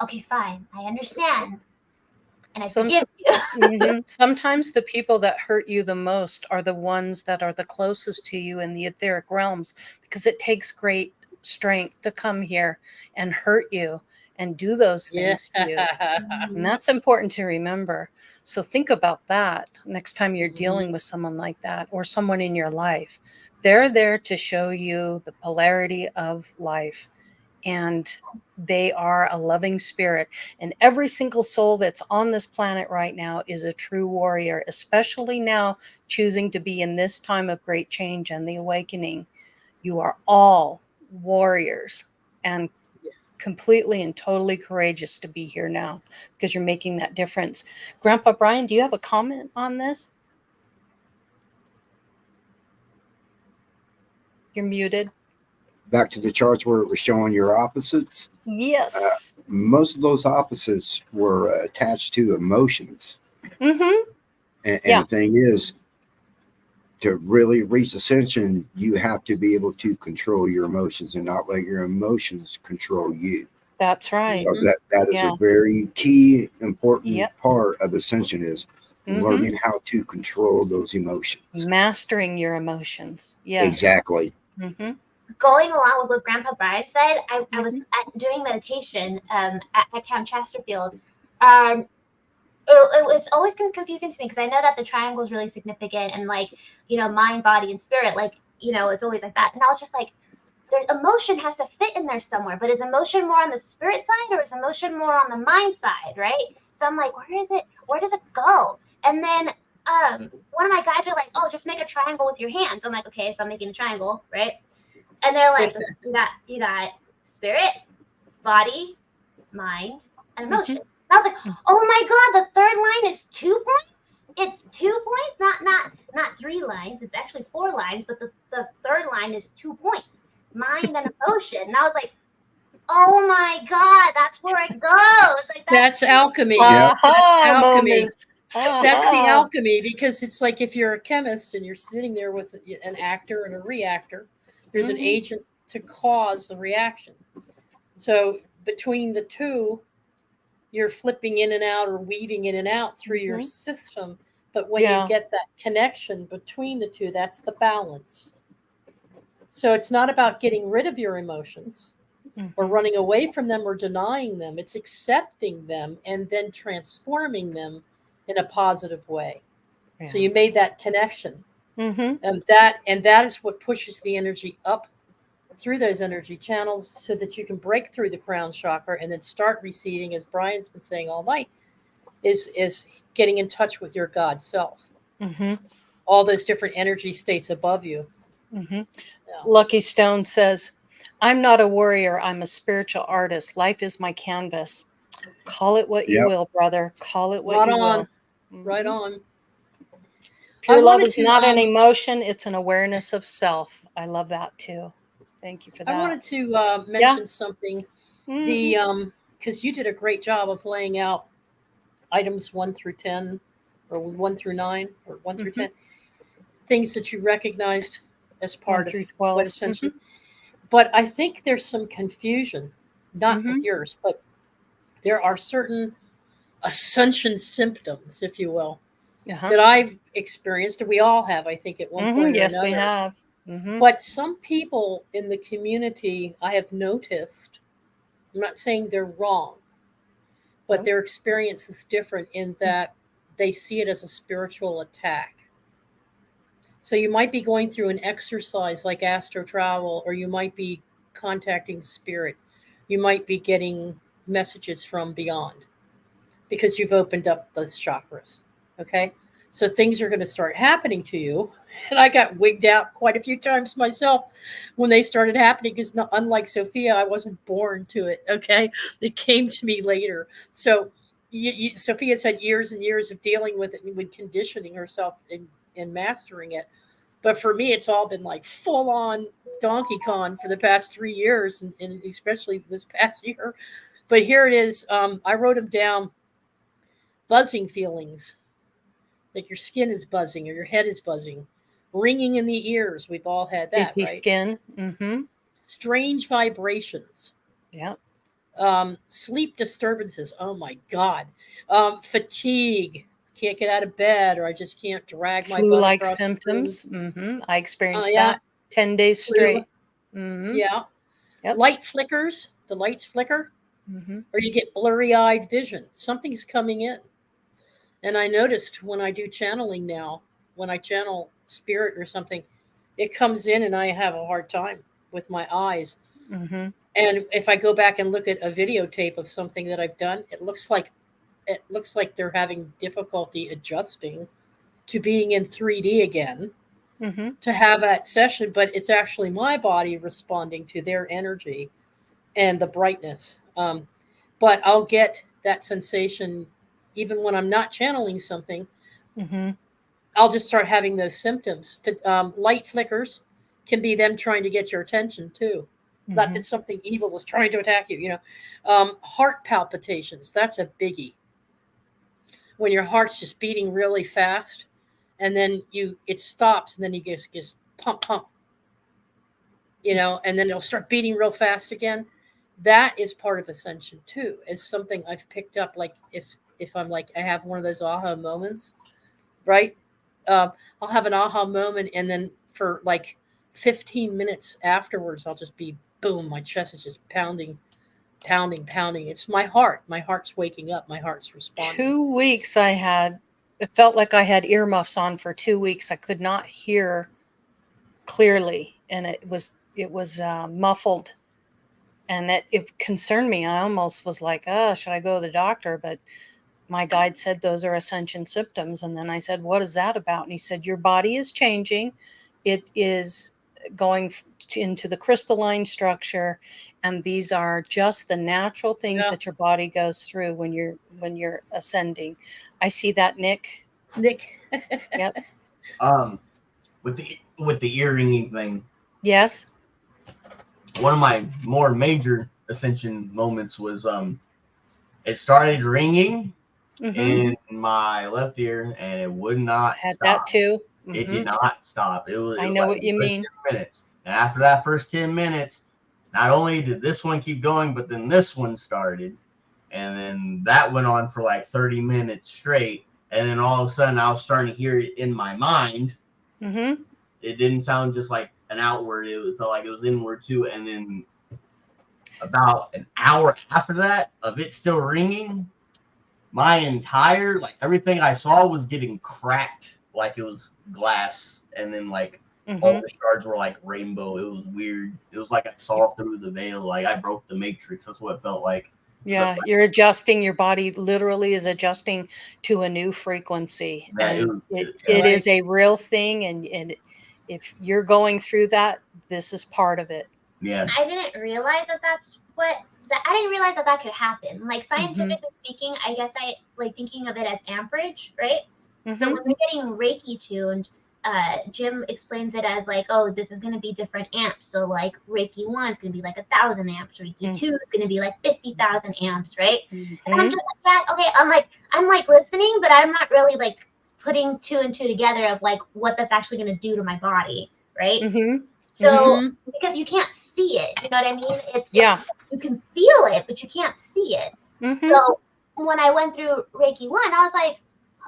okay, fine, I understand. And I forgive you. Sometimes the people that hurt you the most are the ones that are the closest to you in the etheric realms, because it takes great strength to come here and hurt you and do those things to you. And that's important to remember. So think about that next time you're dealing with someone like that, or someone in your life. They're there to show you the polarity of life, and they are a loving spirit. And every single soul that's on this planet right now is a true warrior, especially now choosing to be in this time of great change and the awakening. You are all warriors, and completely and totally courageous to be here now, because you're making that difference. Grandpa Brian, do you have a comment on this? You're muted. Back to the charts where it was showing your opposites. Yes. Most of those opposites were attached to emotions. And the thing is, to really reach ascension, you have to be able to control your emotions and not let your emotions control you. That's right. So that is Yes. a very key, important Yep. part of ascension is learning how to control those emotions. Mastering your emotions. Yes. Exactly. Going along with what Grandpa Brian said, I was doing meditation at Camp Chesterfield, and it was always confusing to me because I know that the triangle is really significant and like, you know, mind, body, and spirit, like, you know, it's always like that. And I was just like, emotion has to fit in there somewhere, but is emotion more on the spirit side or is emotion more on the mind side, right? So I'm like, where does it go? And then one of my guides are like, oh, just make a triangle with your hands. I'm like, okay, so I'm making a triangle, right? And they're like, you got spirit, body, mind, and emotion. And I was like, oh my God, the third line is 2 points? It's 2 points, not 3 lines. It's actually 4 lines, but the third line is 2 points. Mind and emotion. And I was like, oh my God, that's where it goes. Like That's alchemy. Aha That's alchemy. moments. That's the alchemy, because it's like if you're a chemist and you're sitting there with an actor and a reactor, there's an agent to cause the reaction. So between the two, you're flipping in and out or weaving in and out through your system. But when you get that connection between the two, that's the balance. So it's not about getting rid of your emotions or running away from them or denying them. It's accepting them and then transforming them in a positive way. Yeah. So you made that connection. And that is what pushes the energy up through those energy channels so that you can break through the crown chakra and then start receiving, as Brian's been saying all night, is getting in touch with your God self. All those different energy states above you. Yeah. Lucky Stone says, I'm not a warrior. I'm a spiritual artist. Life is my canvas. Call it what you will, brother. Call it what you will. Right on. Pure love is not an emotion. It's an awareness of self. I love that too. Thank you for that. I wanted to mention something. Because you did a great job of laying out items 1 through 10 or 1 through 9 or 1 through 10, things that you recognized as part of what Ascension. But I think there's some confusion, not with yours, but there are certain Ascension symptoms, if you will, that I've experienced, and we all have, I think, at one point or yes, another. we have. But some people in the community, I have noticed, I'm not saying they're wrong, but their experience is different in that they see it as a spiritual attack. So you might be going through an exercise like astro travel, or you might be contacting spirit. You might be getting messages from beyond because you've opened up those chakras. Okay. So things are going to start happening to you. And I got wigged out quite a few times myself when they started happening, because unlike Sophia, I wasn't born to it. Okay. It came to me later. So Sophia's had years and years of dealing with it and with conditioning herself and mastering it. But for me, it's all been like full on Donkey Kong for the past 3 years, and especially this past year. But here it is. I wrote them down. Buzzing feelings, like your skin is buzzing or your head is buzzing. Ringing in the ears. We've all had that, Achy right? skin. Strange vibrations. Yeah. Sleep disturbances. Oh my God. Fatigue. Can't get out of bed, or I just can't drag my butt Flu-like across symptoms. I experienced yeah. that 10 days straight. Yeah. Yep. Light flickers. The lights flicker. Or you get blurry-eyed vision. Something's coming in. And I noticed when I do channeling now, when I channel spirit or something, it comes in and I have a hard time with my eyes. And if I go back and look at a videotape of something that I've done, it looks like they're having difficulty adjusting to being in 3D again to have that session. But it's actually my body responding to their energy and the brightness. But I'll get that sensation even when I'm not channeling something. I'll just start having those symptoms. Light flickers can be them trying to get your attention too. Not that something evil is trying to attack you, you know. Heart palpitations, that's a biggie. When your heart's just beating really fast and then it stops, and then you just pump, and then it'll start beating real fast again. That is part of ascension too. Is something I've picked up. Like if I'm like I have one of those aha moments, right? I'll have an aha moment, and then for like 15 minutes afterwards, I'll just be boom. My chest is just pounding. It's my heart. My heart's waking up. My heart's responding. 2 weeks it felt like I had earmuffs on for 2 weeks. I could not hear clearly, and it was muffled, and it concerned me. I almost was like, oh, should I go to the doctor? But my guide said those are ascension symptoms. And then I said, what is that about? And he said, your body is changing. It is going into the crystalline structure, and these are just the natural things that your body goes through when you're ascending. I see that, Nick. Yep. With the ear ringing thing. Yes. One of my more major ascension moments was it started ringing in my left ear, and it would not I had stop. that too. It did not stop. It was I know what you mean. 10 minutes. And after that first 10 minutes, not only did this one keep going, but then this one started. And then that went on for like 30 minutes straight. And then all of a sudden, I was starting to hear it in my mind. Mm-hmm. It didn't sound just like an outward. It felt like it was inward too. And then about an hour after that, of it still ringing, my entire, like everything I saw was getting cracked like it was glass. And then like all the shards were like rainbow. It was weird. It was like I saw through the veil. Like I broke the matrix. That's what it felt like. Yeah, you're adjusting. Your body literally is adjusting to a new frequency. Yeah, and it is a real thing. And if you're going through that, this is part of it. Yeah. I didn't realize I didn't realize that could happen. Like scientifically speaking, I guess I like thinking of it as amperage, right? So when you're getting Reiki tuned, Jim explains it as like, oh, this is going to be different amps. So like Reiki 1 is going to be like 1,000 amps. Reiki 2 is going to be like 50,000 amps, right? And I'm just like, yeah, okay. I'm like listening, but I'm not really like putting 2 and 2 together of like what that's actually going to do to my body, right? So because you can't see it, you know what I mean? It's you can feel it, but you can't see it. So when I went through Reiki 1, I was like,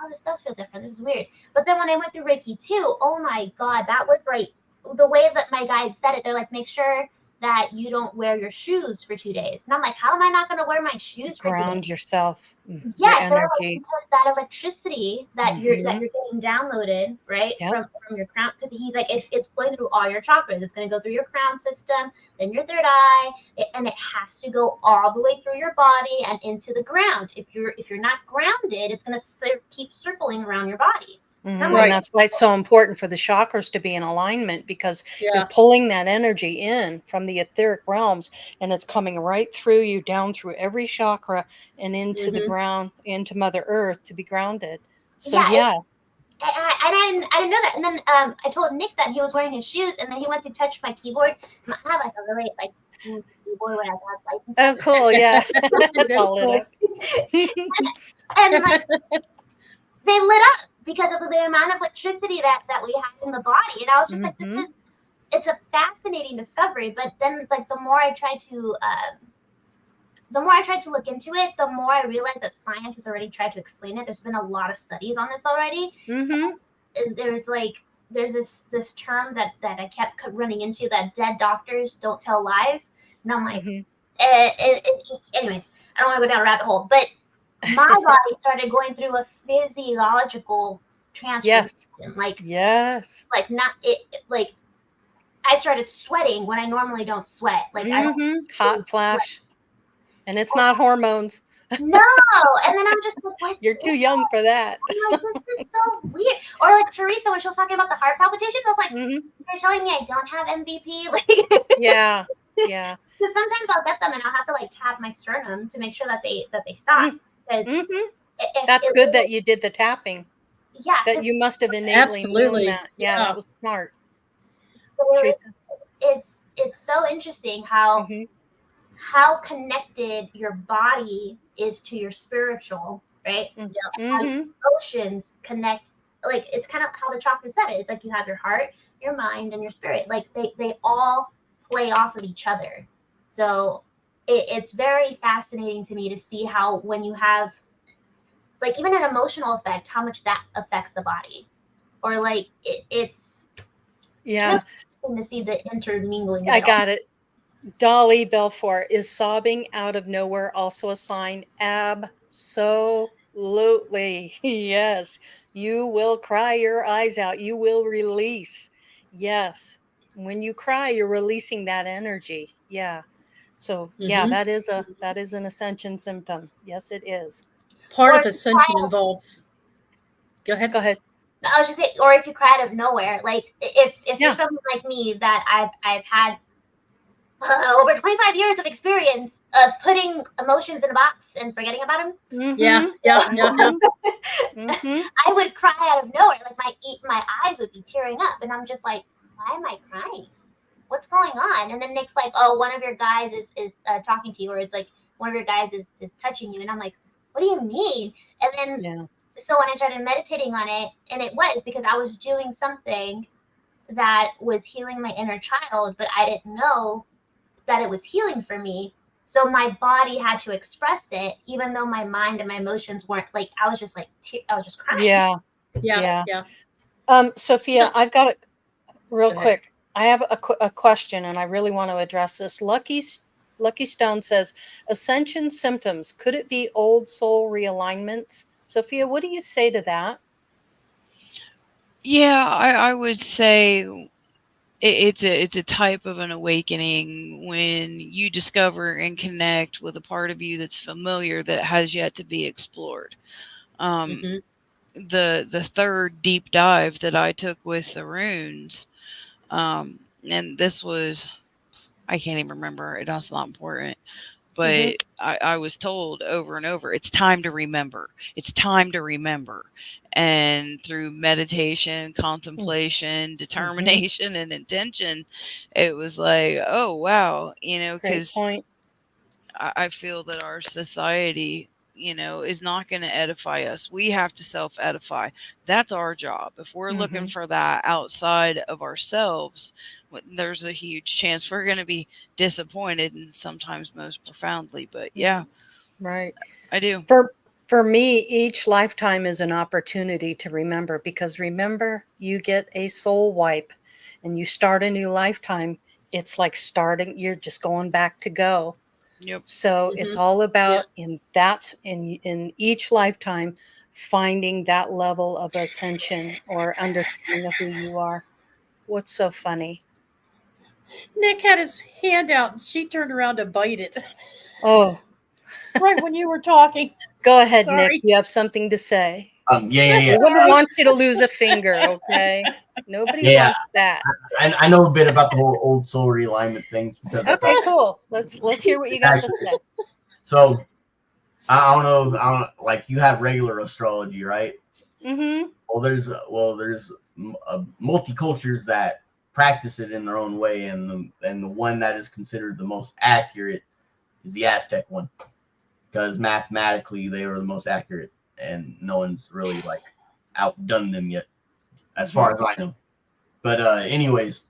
oh, this does feel different. This is weird. But then when I went through Reiki 2, oh my God, that was like the way that my guide said it. They're like, make sure that you don't wear your shoes for 2 days. And I'm like, how am I not going to wear my shoes for 2 days? Ground yourself. Yeah, like, because that electricity that you're getting downloaded, right, from your crown, because he's like, it's going through all your chakras. It's going to go through your crown system, then your third eye, and it has to go all the way through your body and into the ground. If you're not grounded, it's going to keep circling around your body. And that's why it's so important for the chakras to be in alignment, because you're pulling that energy in from the etheric realms, and it's coming right through you, down through every chakra and into the ground, into Mother Earth to be grounded. So I didn't know that. And then I told Nick that he was wearing his shoes, and then he went to touch my keyboard. I have like a really like keyboard where I have like. Oh, cool! Yeah, and like they lit up because of the amount of electricity that we have in the body. And I was just like, it's a fascinating discovery. But then like the more I tried to look into it, the more I realized that science has already tried to explain it. There's been a lot of studies on this already. And there's this term that I kept running into, that dead doctors don't tell lies. And I'm like, anyways, I don't want to go down a rabbit hole, but my body started going through a physiological transformation. Like not it. Like I started sweating when I normally don't sweat. Like I don't hot flash, and it's not hormones. No, and then I'm just like, what? You're too young for that. I'm like, this is so weird. Or like Teresa, when she was talking about the heart palpitation, I was like, you're telling me I don't have MVP? Like, yeah. Because sometimes I'll get them and I'll have to like tap my sternum to make sure that they stop. That's good that you did the tapping. Yeah, that you must have innately known that. Yeah, that was smart. It's so interesting how connected your body is to your spiritual, right? How oceans connect like it's kind of how the chakra said it. It's like you have your heart, your mind, and your spirit. Like they all play off of each other. So it's very fascinating to me to see how when you have like even an emotional effect, how much that affects the body, or like it's Yeah, interesting to see the intermingling. I got it. Dolly Belfort, is sobbing out of nowhere also a sign? Absolutely. Yes. You will cry your eyes out. You will release. Yes. When you cry, you're releasing that energy. Yeah. So yeah, Mhm. that is an ascension symptom. Yes, it is. Part Or of ascension involves. Go ahead. Go ahead. I was just saying, or if you cry out of nowhere, like if Yeah. you're someone like me that I've had over 25 years of experience of putting emotions in a box and forgetting about them. Yeah. I would cry out of nowhere, like my eyes would be tearing up, and I'm just like, why am I crying? What's going on? And then Nick's like, oh, one of your guys is talking to you, or it's like one of your guys is touching you, and I'm like, what do you mean? And then Yeah. so when I started meditating on it, and it was because I was doing something that was healing my inner child, but I didn't know that it was healing for me. So my body had to express it, even though my mind and my emotions weren't like, I was just like, I was just crying. Yeah. Yeah. Sophia, So- I've got it real Go ahead. quick. I have a question, and I really want to address this. Lucky Stone says, ascension symptoms, could it be old soul realignments? Sophia, what do you say to that? Yeah, I would say it's a type of an awakening when you discover and connect with a part of you that's familiar that has yet to be explored. Mhm. The third deep dive that I took with the runes, and this was, I can't even remember. That's not important. But I was told over and over, it's time to remember. It's time to remember. And through meditation, contemplation, determination, and intention, it was like, oh, wow. Great Because point. I feel that our society, is not going to edify us. We have to self-edify. That's our job. If we're looking for that outside of ourselves, there's a huge chance we're going to be disappointed, and sometimes most profoundly. But yeah, Right. I do. For me, each lifetime is an opportunity to remember, because remember, you get a soul wipe and you start a new lifetime. It's like you're just going back to go. Yep. So it's all about in each lifetime finding that level of ascension or understanding of who you are. What's so funny? Nick had his hand out and she turned around to bite it Oh, right when you were talking. go ahead, Sorry. Nick. You have something to say. Yeah. We wouldn't want you to lose a finger, okay? Nobody wants that. I know a bit about the whole old soul realignment things because Okay, cool. Let's hear what you got to say. So I don't know. Like you have regular astrology, right? Mm-hmm. Well, there's multi-cultures that practice it in their own way, and the one that is considered the most accurate is the Aztec one, because mathematically they were the most accurate, and no one's really like outdone them yet, as far as I know. But anyways,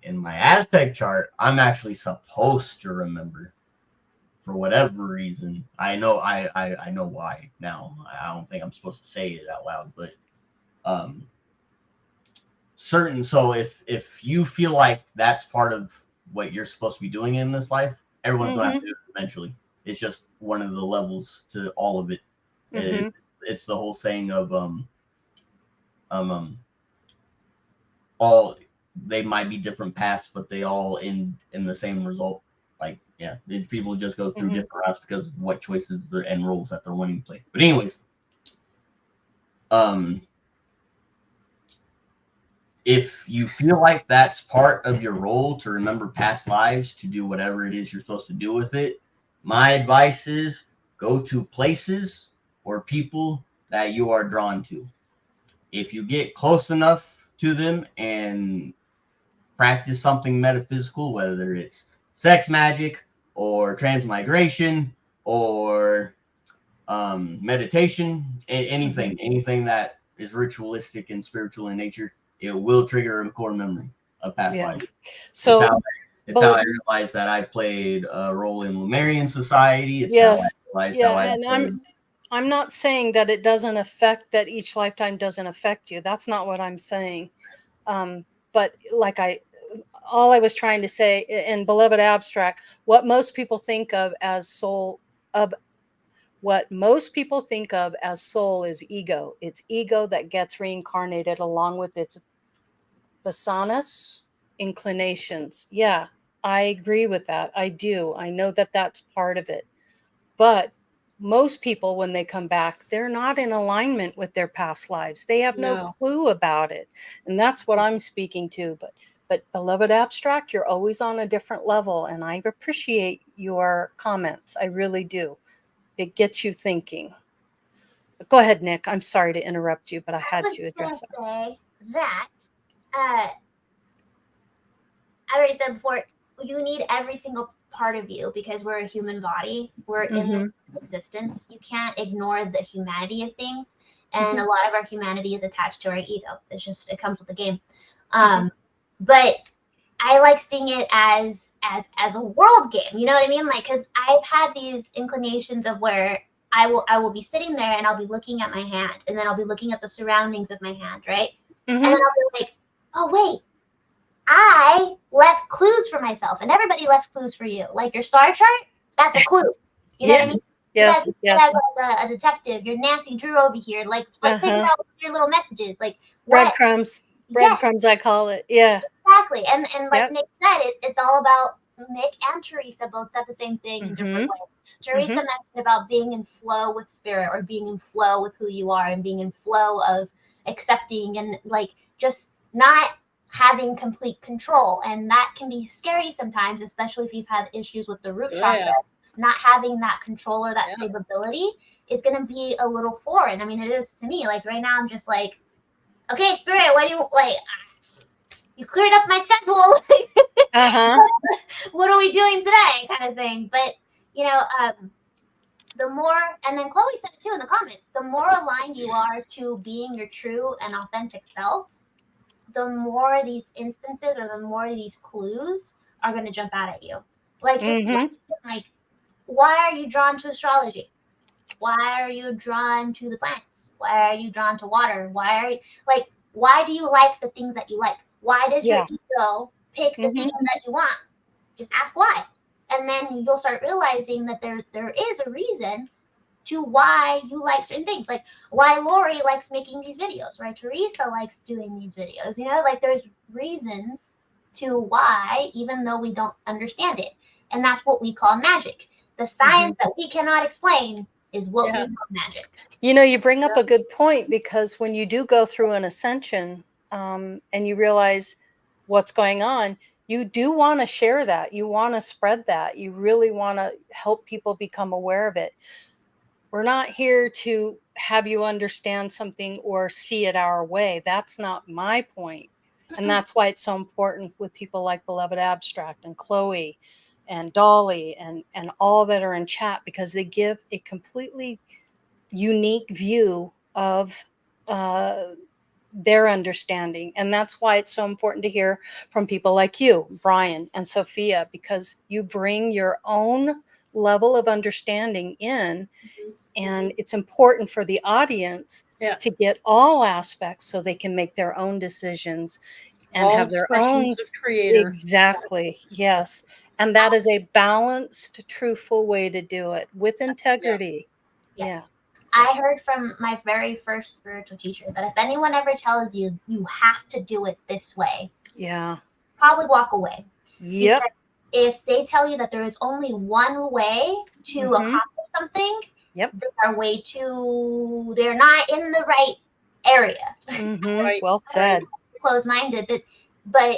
in my Aztec chart, I'm actually supposed to remember. For whatever reason, I know why now. I don't think I'm supposed to say it out loud, but so if you feel like that's part of what you're supposed to be doing in this life, everyone's gonna have to do it eventually. It's just one of the levels to all of it. It's the whole saying of all, they might be different paths, but they all end in the same result. Like, yeah, people just go through different routes because of what choices and roles that they're wanting to play. But anyways, if you feel like that's part of your role to remember past lives, to do whatever it is you're supposed to do with it, my advice is go to places or people that you are drawn to. If you get close enough to them and practice something metaphysical, whether it's sex magic or transmigration or meditation, anything that is ritualistic and spiritual in nature, it will trigger a core memory of past Yeah. life. So It's how I realized that I played a role in Lemurian society. It's yes, how I realized yeah, how I and played. I'm not saying that it doesn't affect, that each lifetime doesn't affect you. That's not what I'm saying. But like all I was trying to say in Beloved Abstract, what most people think of as soul, what most people think of as soul is ego. It's ego that gets reincarnated along with its vasanas, inclinations. Yeah, I agree with that. I do. I know that that's part of it. But most people, when they come back, they're not in alignment with their past lives. They have no No. clue about it. And that's what I'm speaking to. But Beloved Abstract, you're always on a different level. And I appreciate your comments. I really do. It gets you thinking. Go ahead, Nick. I'm sorry to interrupt you, but I had to address that. Say that I already said before, you need every single part of you because we're a human body. We're in this existence. You can't ignore the humanity of things. And a lot of our humanity is attached to our ego. It comes with the game. But I like seeing it as a world game. You know what I mean? Like, because I've had these inclinations of where I will be sitting there and I'll be looking at my hand, and then I'll be looking at the surroundings of my hand, right? And then I'll be like, oh wait, I left clues for myself, and everybody left clues for you. Like your star chart, that's a clue. You know what I mean? Yes. A detective, you're Nancy Drew over here. Like think about your little messages. Like breadcrumbs. Breadcrumbs, I call it. Yeah. Exactly. And like Nick said, it's all about, Nick and Teresa both said the same thing in different ways. Teresa mentioned about being in flow with spirit, or being in flow with who you are, and being in flow of accepting, and like just not having complete control. And that can be scary sometimes, especially if you've had issues with the root chakra. Not having that control or that stability is going to be a little foreign. I mean, it is to me. Like right now, I'm just like, okay, spirit, what do you like? You cleared up my schedule. What are we doing today? Kind of thing. But you know, the more, and then Chloe said it too in the comments, the more aligned you are to being your true and authentic self, the more these instances or the more these clues are going to jump out at you. Like, just like, why are you drawn to astrology? Why are you drawn to the planets? Why are you drawn to water? Why do you like the things that you like? Why does your ego pick the things that you want? Just ask why. And then you'll start realizing that there is a reason to why you like certain things. Like why Lori likes making these videos, right? Teresa likes doing these videos. You know, like there's reasons to why, even though we don't understand it. And that's what we call magic. The science that we cannot explain is what we call magic. You know, you bring up a good point, because when you do go through an ascension and you realize what's going on, you do want to share that. You want to spread that. You really want to help people become aware of it. We're not here to have you understand something or see it our way. That's not my point. And that's why it's so important with people like Beloved Abstract and Chloe and Dolly and all that are in chat, because they give a completely unique view of their understanding. And that's why it's so important to hear from people like you, Brian and Sophia, because you bring your own level of understanding in. And it's important for the audience to get all aspects so they can make their own decisions and all have their own creator. Exactly. Yes. And that is a balanced, truthful way to do it with integrity. Yes. I heard from my very first spiritual teacher that if anyone ever tells you you have to do it this way, probably walk away. Yep. Because if they tell you that there is only one way to accomplish something, they're not in the right area. Well said. Closed-minded, but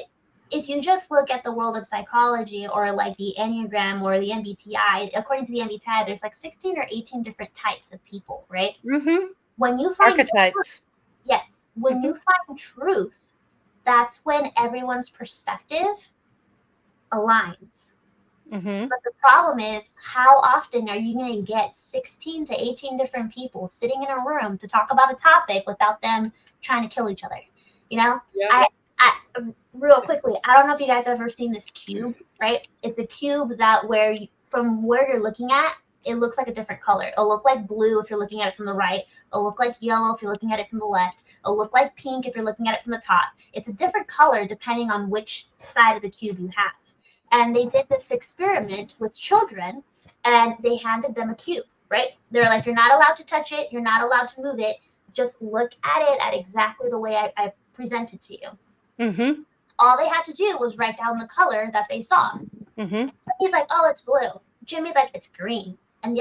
if you just look at the world of psychology, or like the Enneagram or the MBTI, according to the MBTI, there's like 16 or 18 different types of people, right? When you find archetypes, when you find truth, that's when everyone's perspective aligns. Mm-hmm. But the problem is, how often are you going to get 16 to 18 different people sitting in a room to talk about a topic without them trying to kill each other? You know, Yeah. I real quickly, I don't know if you guys have ever seen this cube, right? It's a cube that from where you're looking at, it looks like a different color. It'll look like blue if you're looking at it from the right. It'll look like yellow if you're looking at it from the left. It'll look like pink if you're looking at it from the top. It's a different color depending on which side of the cube you have. And they did this experiment with children, and they handed them a cube, right? They're like, you're not allowed to touch it. You're not allowed to move it. Just look at it at exactly the way I presented to you. Mm-hmm. All they had to do was write down the color that they saw. Mm-hmm. So he's like, oh, it's blue. Jimmy's like, it's green. And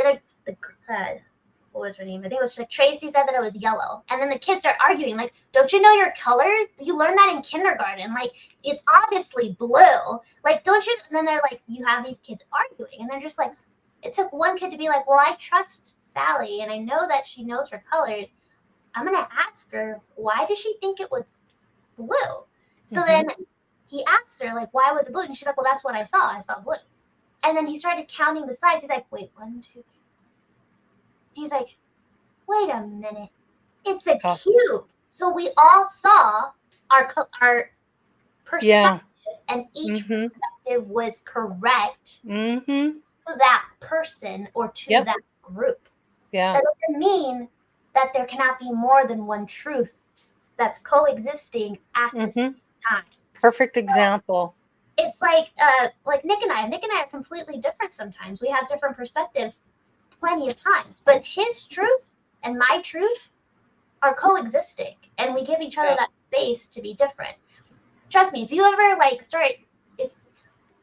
what was her name? I think it was like Tracy said that it was yellow. And then the kids start arguing, like, don't you know your colors? You learned that in kindergarten. Like, it's obviously blue. Like, don't you? And then they're like, you have these kids arguing. And they're just like, it took one kid to be like, well, I trust Sally and I know that she knows her colors. I'm going to ask her, why does she think it was blue? So then he asked her, like, why was it blue? And she's like, well, that's what I saw. I saw blue. And then he started counting the sides. He's like, wait, 1, 2, 3. He's like, wait a minute. It's a cube. So we all saw our perspective, and each perspective was correct to that person or to that group. Yeah. That doesn't mean that there cannot be more than one truth that's coexisting at the same time. Perfect example. It's like Nick and I are completely different sometimes. We have different perspectives plenty of times, but his truth and my truth are coexisting, and we give each other that space to be different. Trust me, if you ever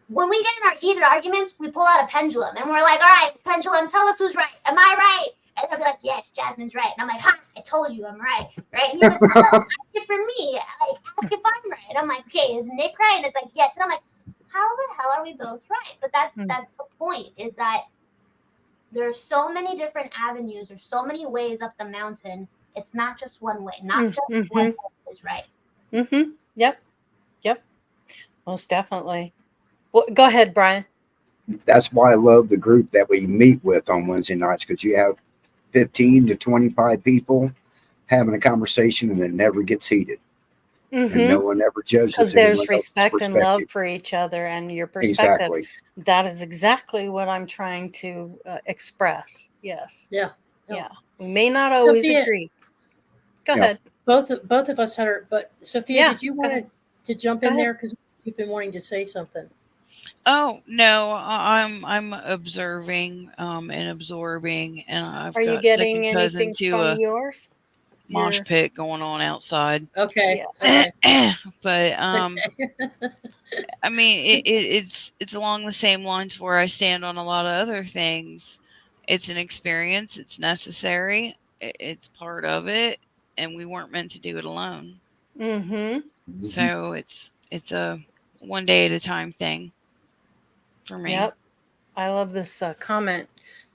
when we get in our heated arguments, we pull out a pendulum and we're like, all right, pendulum, tell us who's right. Am I right? And they'll be like, yes, Jasmine's right. And I'm like, ha, I told you I'm right. Right? And he's like, no, ask it for me. Like, ask if I'm right. And I'm like, okay, is Nick right? And it's like, yes. And I'm like, how the hell are we both right? But that's the point, is that there's so many different avenues or so many ways up the mountain. It's not just one way. Not just one way is right. Yep. Most definitely. Well, go ahead, Brian. That's why I love the group that we meet with on Wednesday nights, because you have 15 to 25 people having a conversation and it never gets heated. And no one ever judges. Because there's respect and love for each other and your perspective. Exactly. That is exactly what I'm trying to express. Yes. Yeah. We may not always Sophia, agree. Go ahead. Both of us had her, but Sophia, did you want to jump in there, because you've been wanting to say something? Oh no, I'm observing and absorbing, and I've Are you got getting second cousin anything to from a yours? mosh pit going on outside. Okay. But I mean, it's along the same lines where I stand on a lot of other things. It's an experience. It's necessary. It's part of it, and we weren't meant to do it alone. So it's a one day at a time thing for me. Yep. I love this comment.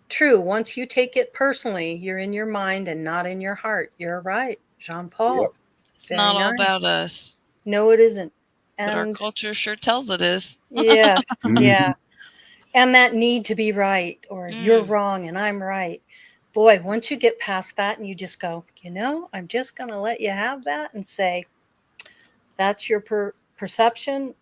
True. Once you take it personally, you're in your mind and not in your heart. You're right, Jean-Paul. Yep. It's not all about us. No, it isn't. And but our culture sure tells it is. Yes. Yeah. And that need to be right, or you're wrong and I'm right. Boy, once you get past that and you just go, I'm just going to let you have that and say, that's your perception.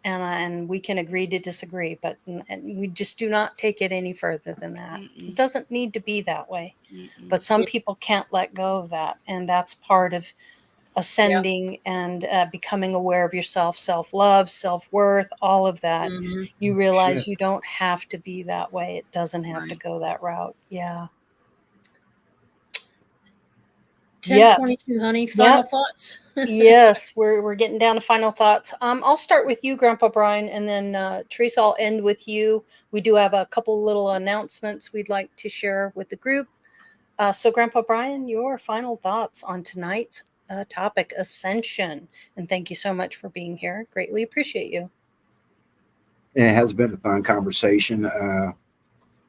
And we can agree to disagree, but and we just do not take it any further than that. It doesn't need to be that way. But some people can't let go of that. And that's part of ascending and becoming aware of yourself, self-love, self-worth, all of that. You realize you don't have to be that way. It doesn't have to go that route. Yeah. 10:22, honey. Final thoughts. Yes, we're getting down to final thoughts. I'll start with you, Grandpa Brian, and then Teresa, I'll end with you. We do have a couple little announcements we'd like to share with the group. So Grandpa Brian, your final thoughts on tonight's topic, Ascension. And thank you so much for being here. Greatly appreciate you. It has been a fun conversation.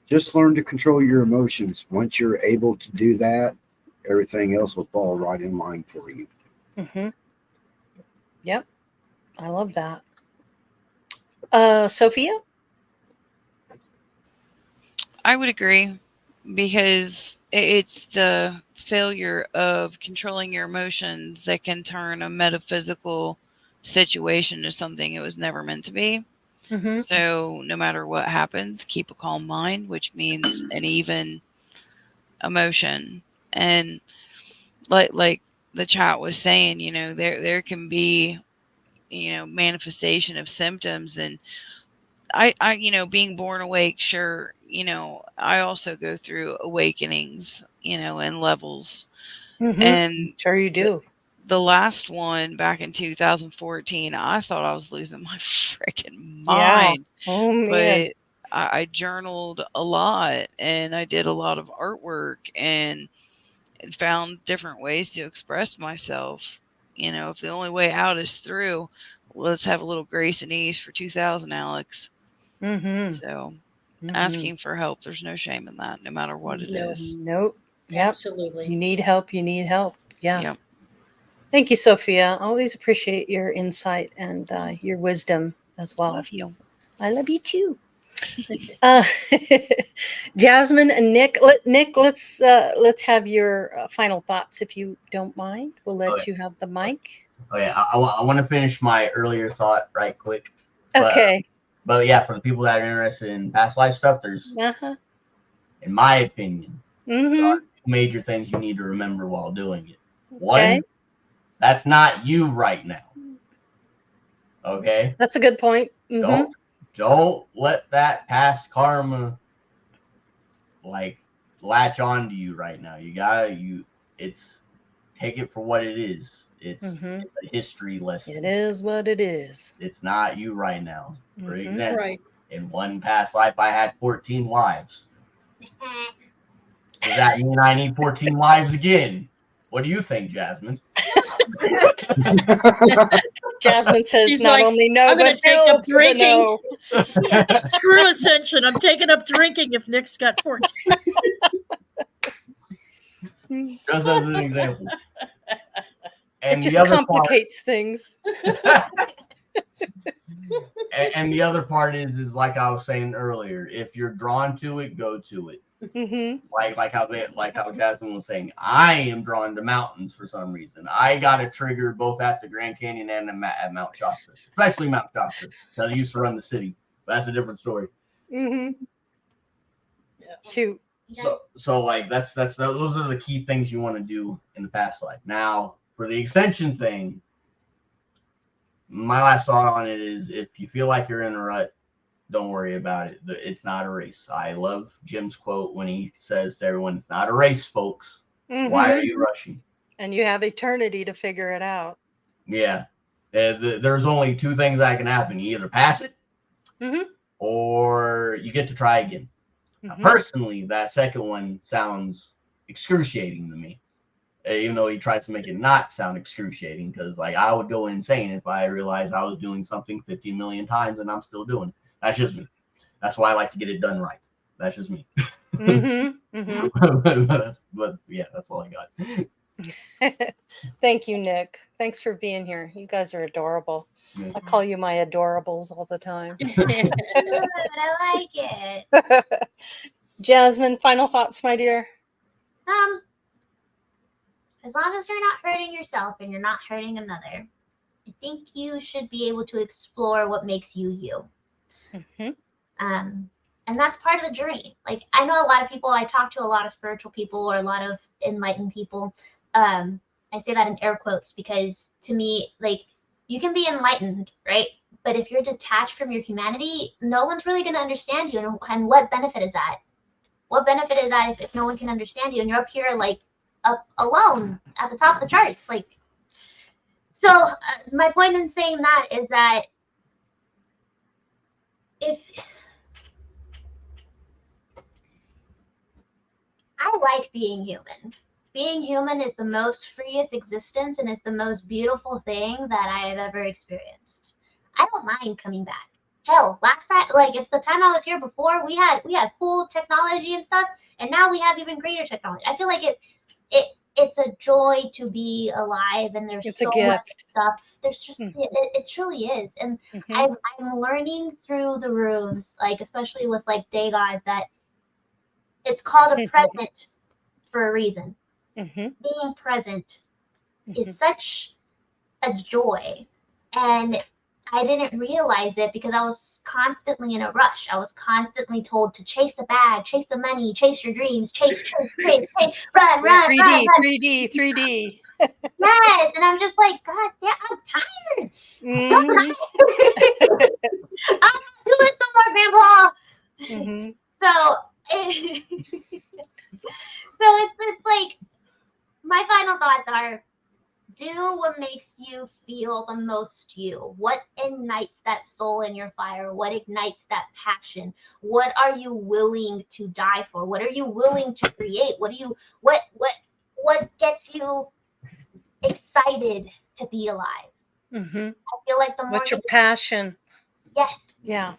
Just learn to control your emotions. Once you're able to do that, everything else will fall right in line for you. Yep. I love that. Sophia? I would agree, because it's the failure of controlling your emotions that can turn a metaphysical situation to something it was never meant to be. Mm-hmm. So no matter what happens, keep a calm mind, which means an even emotion. And like the chat was saying, there can be, manifestation of symptoms. And I being born awake, sure, I also go through awakenings, and levels. Mm-hmm. And Sure you do. the last one back in 2014, I thought I was losing my freaking mind. Yeah. Oh man. But I journaled a lot, and I did a lot of artwork, and found different ways to express myself. If the only way out is through, let's have a little grace and ease for 2000, Alex. Mm-hmm. So Mm-hmm. asking for help, there's no shame in that, no matter what it No. is. Nope. Yep. Absolutely. You need help. You need help. Yeah. Yep. Thank you, Sophia. Always appreciate your insight and your wisdom as well. Love you. I love you too. Jasmine and Nick. Let's have your final thoughts, if you don't mind. We'll let Okay. you have the mic. Okay, I want to finish my earlier thought right quick. Okay. But yeah, for the people that are interested in past life stuff, there's, in my opinion, Mm-hmm. two major things you need to remember while doing it. Okay. One, that's not you right now. Okay? That's a good point. Mm-hmm. Don't let that past karma like latch on to you right now. It's take it for what it is. It's a history lesson. It is what it is. It's not you right now. For Mhm. example, Right. in one past life, I had 14 wives. Does that mean I need 14 wives again? What do you think, Jasmine? Jasmine says She's not like, only no, I'm gonna but take no up for the drinking. no. Screw Ascension. I'm taking up drinking if Nick's got 14. Just as an example. And It just complicates things. And the other part is like I was saying earlier, if you're drawn to it, go to it. Mm-hmm. Like how Jasmine was saying, I am drawn to mountains for some reason. I got a trigger both at the Grand Canyon and at Mount Shasta, especially Mount Shasta, because I used to run the city. But that's a different story. Mm-hmm. Yeah. Shoot. So like those are the key things you want to do in the past life. Now for the Ascension thing, my last thought on it is, if you feel like you're in a rut, don't worry about it. It's not a race. I love Jim's quote when he says to everyone, it's not a race, folks. Mm-hmm. Why are you rushing? And you have eternity to figure it out. Yeah. There's only two things that can happen. You either pass it or you get to try again. Mm-hmm. Personally, that second one sounds excruciating to me. Even though he tries to make it not sound excruciating, because like I would go insane if I realized I was doing something 50 million times and I'm still doing it. That's just me. That's why I like to get it done right. That's just me. Mm-hmm. Mm-hmm. but yeah, that's all I got. Thank you, Nick. Thanks for being here. You guys are adorable. Yeah. I call you my adorables all the time. Good, I like it. Jasmine, final thoughts, my dear? As long as you're not hurting yourself and you're not hurting another, I think you should be able to explore what makes you you. Mm-hmm. And that's part of the journey. Like, I know a lot of people, I talk to a lot of spiritual people or a lot of enlightened people. I say that in air quotes because to me, like, you can be enlightened, right? But if you're detached from your humanity, no one's really going to understand you. And what benefit is that? What benefit is that if no one can understand you and you're up here, like, up alone at the top of the charts? Like, so my point in saying that is that if I like being human. Being human is the most freest existence and it's the most beautiful thing that I have ever experienced. I don't mind coming back. Hell, last time, like if the time I was here before, we had cool technology and stuff, and now we have even greater technology. I feel like it's a joy to be alive, and there's so much stuff. There's just it truly is, and I'm learning through the rooms, like especially with like day guys, that It's called a present for a reason. Mm-hmm. Being present is such a joy. And I didn't realize it because I was constantly in a rush. I was constantly told to chase the bag, chase the money, chase your dreams, chase, run, 3D. Yes. And I'm just like, God damn, I'm tired. I'm so Mm-hmm. tired. I'm not doing no more, Grandpa. Mm-hmm. So it's like, my final thoughts are, do what makes you feel the most you. What ignites that soul in your fire? What ignites that passion? What are you willing to die for? What are you willing to create? What gets you excited to be alive? Mm-hmm. I feel like the more What's your passion? yes, Yeah.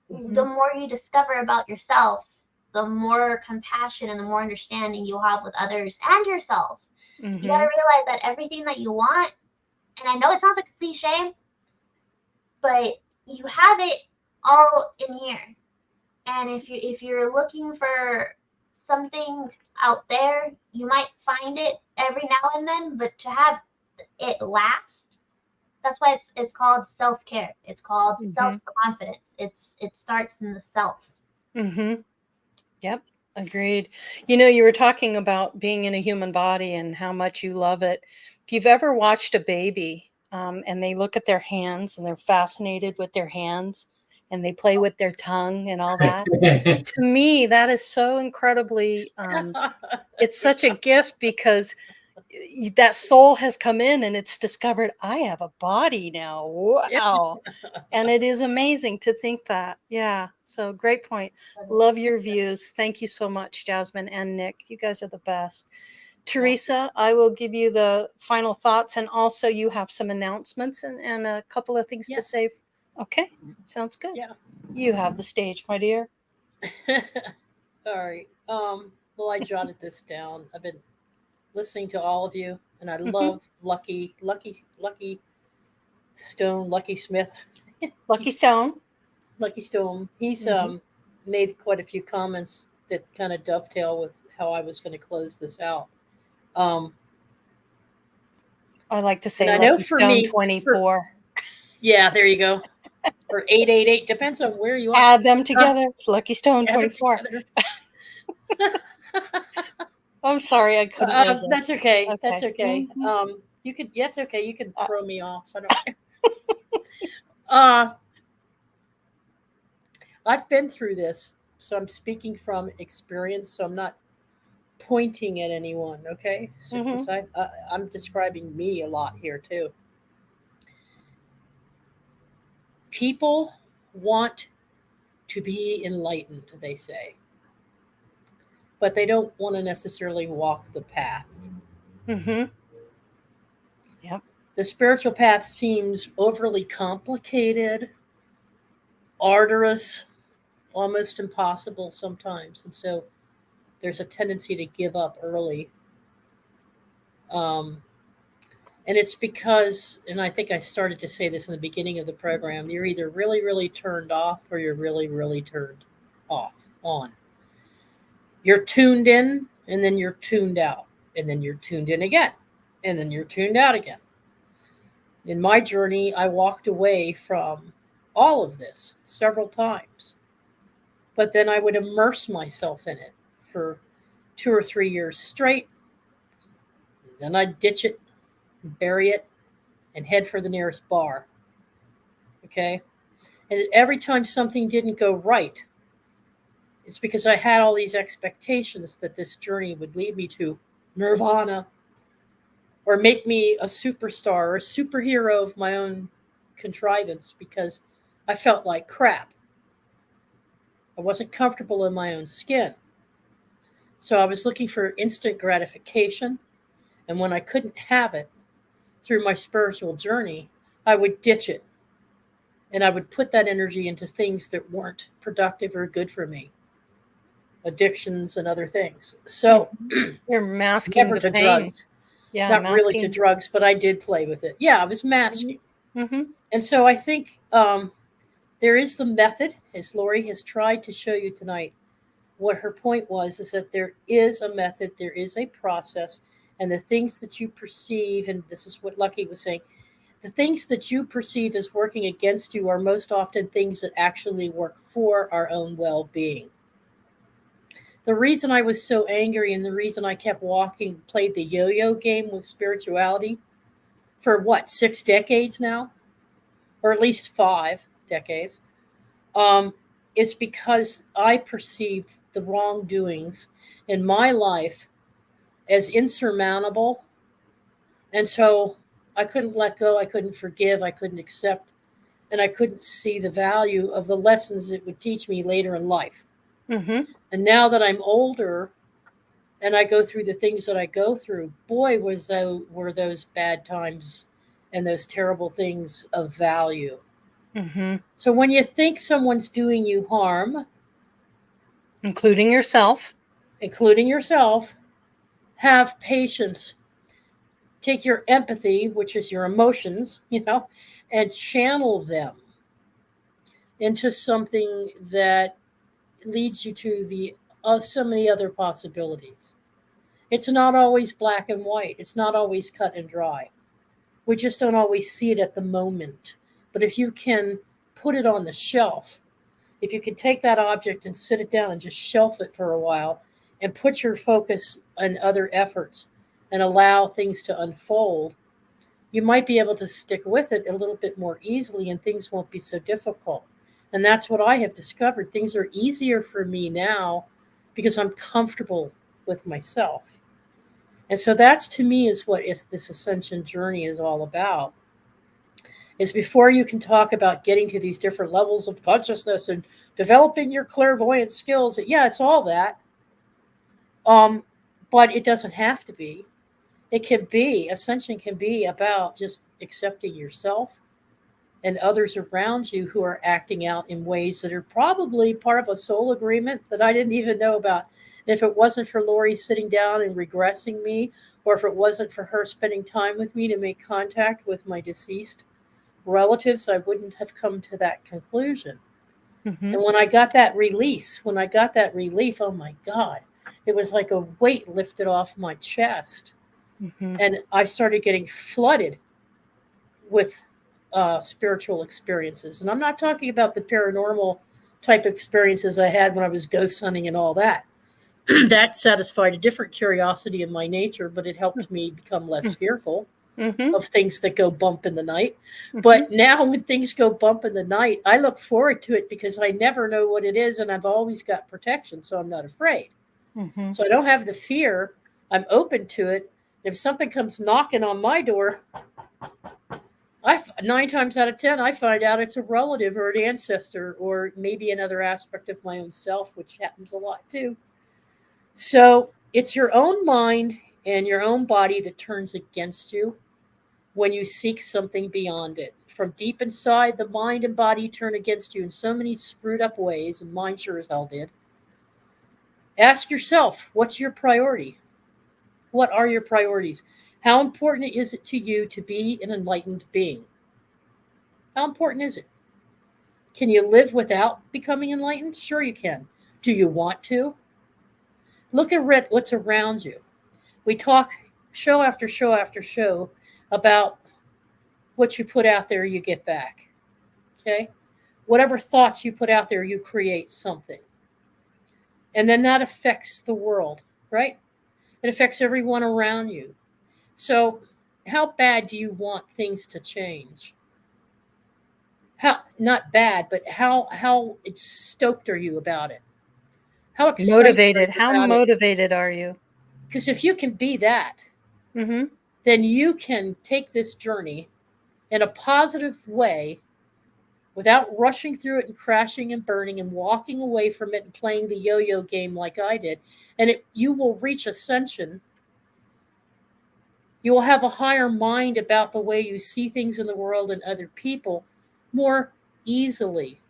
the more you discover about yourself, the more compassion and the more understanding you'll have with others and yourself. Mm-hmm. You got to realize that everything that you want, and I know it sounds like a cliche, but you have it all in here. And if you're looking for something out there, you might find it every now and then, but to have it last, that's why it's called self-care. It's called self-confidence. It starts in the self. Mm-hmm. Yep. Agreed. You were talking about being in a human body and how much you love it. If you've ever watched a baby and they look at their hands and they're fascinated with their hands and they play with their tongue and all that, to me, that is so incredibly, it's such a gift because that soul has come in and it's discovered I have a body now. Wow. And it is amazing to think that. Yeah. So great point. Love your views. Thank you so much, Jasmine and Nick. You guys are the best. Teresa, I will give you the final thoughts. And also you have some announcements and a couple of things to say. Okay. Sounds good. Yeah. You have the stage, my dear. All right. Well, I jotted this down. I've been listening to all of you, and I love Lucky Stone, Lucky Smith. Lucky Stone. Lucky Stone. He's made quite a few comments that kind of dovetail with how I was going to close this out. I like to say I know Lucky for Stone me, 24. Yeah, there you go. Or 888, depends on where you are. Add them together. Lucky Stone 24. I'm sorry, I couldn't resist. That's okay. That's okay. You could. That's okay. You can throw me off. I don't care. I've been through this, so I'm speaking from experience. So I'm not pointing at anyone. Okay, so 'cause I'm describing me a lot here too. People want to be enlightened, they say, but they don't want to necessarily walk the path. Yep. The spiritual path seems overly complicated, arduous, almost impossible sometimes. And so there's a tendency to give up early. And it's because, and I think I started to say this in the beginning of the program, you're either really, really turned off or you're really, really turned on. You're tuned in, and then you're tuned out, and then you're tuned in again, and then you're tuned out again. In my journey, I walked away from all of this several times, but then I would immerse myself in it for 2 or 3 years straight. Then I'd ditch it, bury it, and head for the nearest bar. Okay? And every time something didn't go right, it's because I had all these expectations that this journey would lead me to nirvana or make me a superstar or a superhero of my own contrivance because I felt like crap. I wasn't comfortable in my own skin. So I was looking for instant gratification. And when I couldn't have it through my spiritual journey, I would ditch it. And I would put that energy into things that weren't productive or good for me. Addictions and other things. So you're masking never the to pain. drugs. Yeah, not masking. really to drugs, but I did play with it. Yeah, I was masking. And so I think there is the method, as Lori has tried to show you tonight, what her point was is that there is a method, there is a process, and the things that you perceive, and this is what Lucky was saying, the things that you perceive as working against you are most often things that actually work for our own well-being. The reason I was so angry and the reason I kept walking, played the yo-yo game with spirituality for what, 6 decades now? Or at least 5 decades, is because I perceived the wrongdoings in my life as insurmountable. And so I couldn't let go, I couldn't forgive, I couldn't accept, and I couldn't see the value of the lessons it would teach me later in life. Mm-hmm. And now that I'm older and I go through the things that I go through, boy, were those bad times and those terrible things of value. Mm-hmm. So when you think someone's doing you harm, Including yourself. including yourself, have patience. Take your empathy, which is your emotions, and channel them into something that leads you to the so many other possibilities. It's not always black and white. It's not always cut and dry. We just don't always see it at the moment. But if you can put it on the shelf, if you can take that object and sit it down and just shelf it for a while and put your focus on other efforts and allow things to unfold, you might be able to stick with it a little bit more easily and things won't be so difficult. And that's what I have discovered. Things are easier for me now because I'm comfortable with myself. And so that's, to me, is what this ascension journey is all about. Is before you can talk about getting to these different levels of consciousness and developing your clairvoyant skills. Yeah, it's all that. But it doesn't have to be. It can be, ascension can be about just accepting yourself and others around you who are acting out in ways that are probably part of a soul agreement that I didn't even know about. And if it wasn't for Lori sitting down and regressing me, or if it wasn't for her spending time with me to make contact with my deceased relatives, I wouldn't have come to that conclusion. Mm-hmm. And when I got that release, oh my God, it was like a weight lifted off my chest. Mm-hmm. And I started getting flooded with spiritual experiences. And I'm not talking about the paranormal type experiences I had when I was ghost hunting and all that. That satisfied a different curiosity in my nature, but it helped me become less fearful Mm-hmm. of things that go bump in the night. Mm-hmm. But now when things go bump in the night, I look forward to it because I never know what it is and I've always got protection, so I'm not afraid. Mm-hmm. So I don't have the fear. I'm open to it. If something comes knocking on my door, 9 times out of 10, I find out it's a relative or an ancestor or maybe another aspect of my own self, which happens a lot too. So it's your own mind and your own body that turns against you when you seek something beyond it. From deep inside, the mind and body turn against you in so many screwed up ways, and mine sure as hell did. Ask yourself, what's your priority? What are your priorities? How important is it to you to be an enlightened being? How important is it? Can you live without becoming enlightened? Sure you can. Do you want to? Look at what's around you. We talk show after show after show about what you put out there, you get back. Okay? Whatever thoughts you put out there, you create something. And then that affects the world, right? It affects everyone around you. So how bad do you want things to change? How, not bad, but how stoked are you about it? How excited Motivated. are you How about motivated are you? Because if you can be that, Mm-hmm. then you can take this journey in a positive way without rushing through it and crashing and burning and walking away from it and playing the yo-yo game like I did. And you will reach ascension. You will have a higher mind about the way you see things in the world and other people more easily,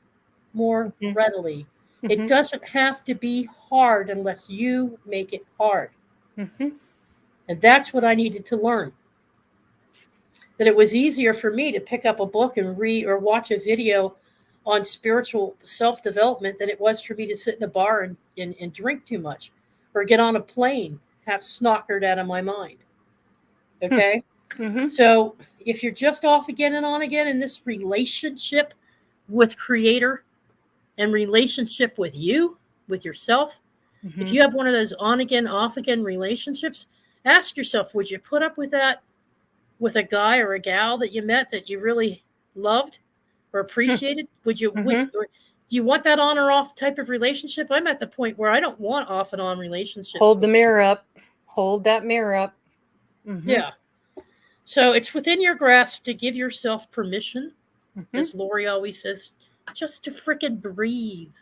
more readily. Mm-hmm. It doesn't have to be hard unless you make it hard. Mm-hmm. And that's what I needed to learn. That it was easier for me to pick up a book and read or watch a video on spiritual self-development than it was for me to sit in a bar and drink too much or get on a plane, half snockered out of my mind. Okay? Mhm. So if you're just off again and on again in this relationship with Creator and relationship with you, with yourself, if Mhm. you have one of those on again, off again relationships, ask yourself, would you put up with that with a guy or a gal that you met that you really loved or appreciated? Would you, Mhm. or do you want that on or off type of relationship? I'm at the point where I don't want off and on relationships. Hold the mirror up. Hold that mirror up. Mhm. Yeah. So it's within your grasp to give yourself permission, Mhm. as Lori always says, just to frickin' breathe.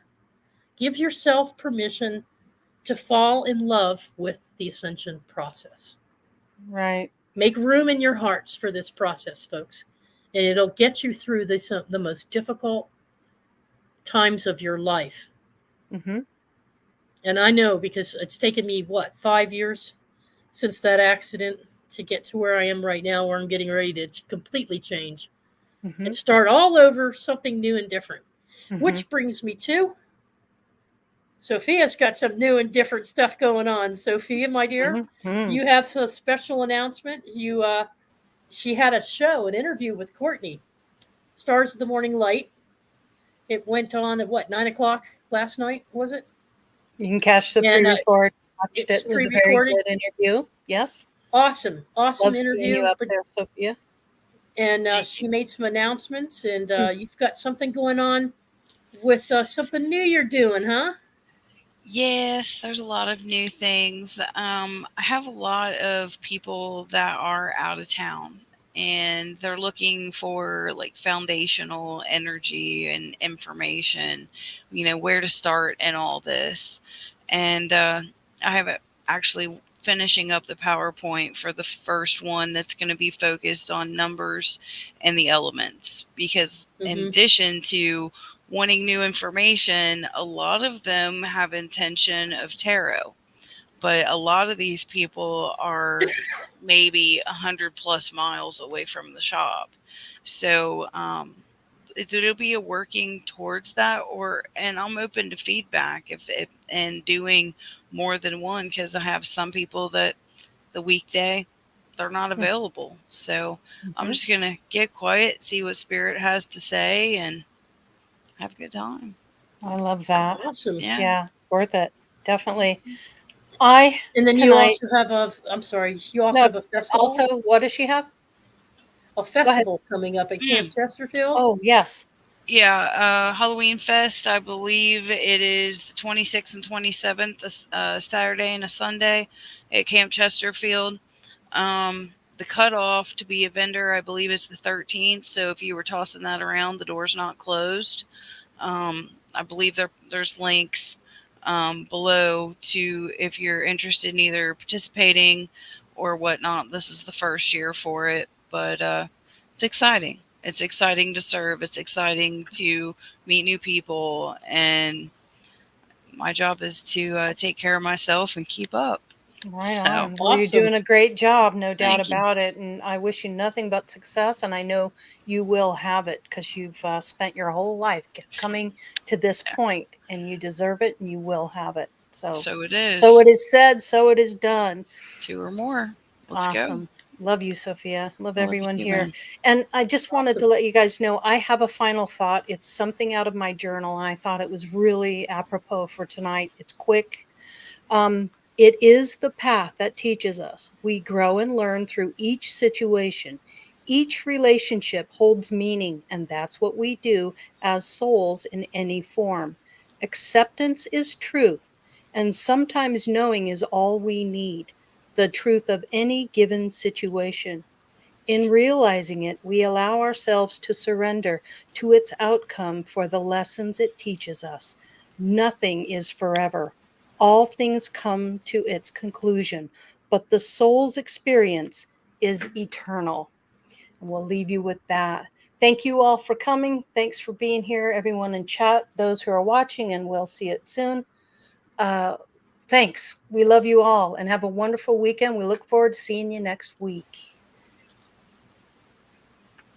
Give yourself permission to fall in love with the ascension process. Right. Make room in your hearts for this process, folks, and it'll get you through the most difficult times of your life. Mhm. And I know because it's taken me, 5 years since that accident to get to where I am right now, where I'm getting ready to completely change Mhm. and start all over, something new and different. Mhm. Which brings me to Sophia's got some new and different stuff going on. Sophia, my dear, Mhm. you have a special announcement. She had a show, an interview with Courtney, Stars of the Morning Light. It went on at 9 o'clock last night, was it? You can catch the And pre-record. Watched it it. was It was a very pre-recorded. good interview. Yes. Awesome Love seeing interview. you up there, Sophia. And Thank she made some announcements, and Mm. you've got something going on with something new you're doing, huh? Yes, there's a lot of new things. I have a lot of people that are out of town and they're looking for like foundational energy and information, where to start and all this. And I have actually finishing up the PowerPoint for the first one that's going to be focused on numbers and the elements because in addition to wanting new information, a lot of them have intention of tarot, but a lot of these people are maybe 100+ miles away from the shop. So it'll be a working towards that, and I'm open to feedback if and doing more than one, because I have some people that the weekday they're not available. So I'm just gonna get quiet, see what Spirit has to say, and have a good time. I love that. Awesome. Yeah, it's worth it. Definitely. I And then you tonight. also have you also No. have a festival. Also, what does she have? A festival coming up at Camp Chesterfield. Oh, yes. Yeah, Halloween Fest, I believe it is the 26th and 27th, a Saturday and a Sunday at Camp Chesterfield. The cutoff to be a vendor, I believe, is the 13th. So if you were tossing that around, the door's not closed. I believe there's links below to if you're interested in either participating or whatnot. This is the first year for it, but it's exciting. It's exciting to serve. It's exciting to meet new people, and my job is to take care of myself and keep up. Right on. So, Well, you're awesome. doing a great job, no doubt Thank you. about it. And I wish you nothing but success. And I know you will have it because you've spent your whole life coming to this point, and you deserve it, and you will have it. So it is. So it is said, so it is done. 2 or more. Let's Awesome. go. Love you, Sophia. Love Love you everyone too, here. man. And I just wanted to let you guys know I have a final thought. It's something out of my journal. I thought it was really apropos for tonight. It's quick. It is the path that teaches us. We grow and learn through each situation. Each relationship holds meaning, and that's what we do as souls in any form. Acceptance is truth, and sometimes knowing is all we need, the truth of any given situation. In realizing it, we allow ourselves to surrender to its outcome for the lessons it teaches us. Nothing is forever. All things come to its conclusion, but the soul's experience is eternal. And we'll leave you with that. Thank you all for coming. Thanks for being here, everyone in chat, those who are watching, and we'll see it soon. Thanks. We love you all and have a wonderful weekend. We look forward to seeing you next week.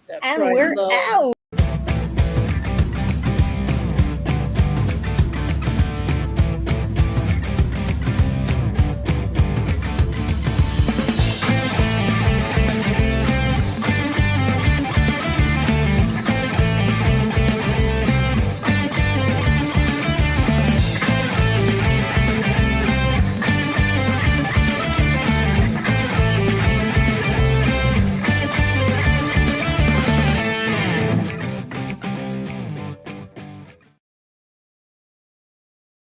That's And right. we're out.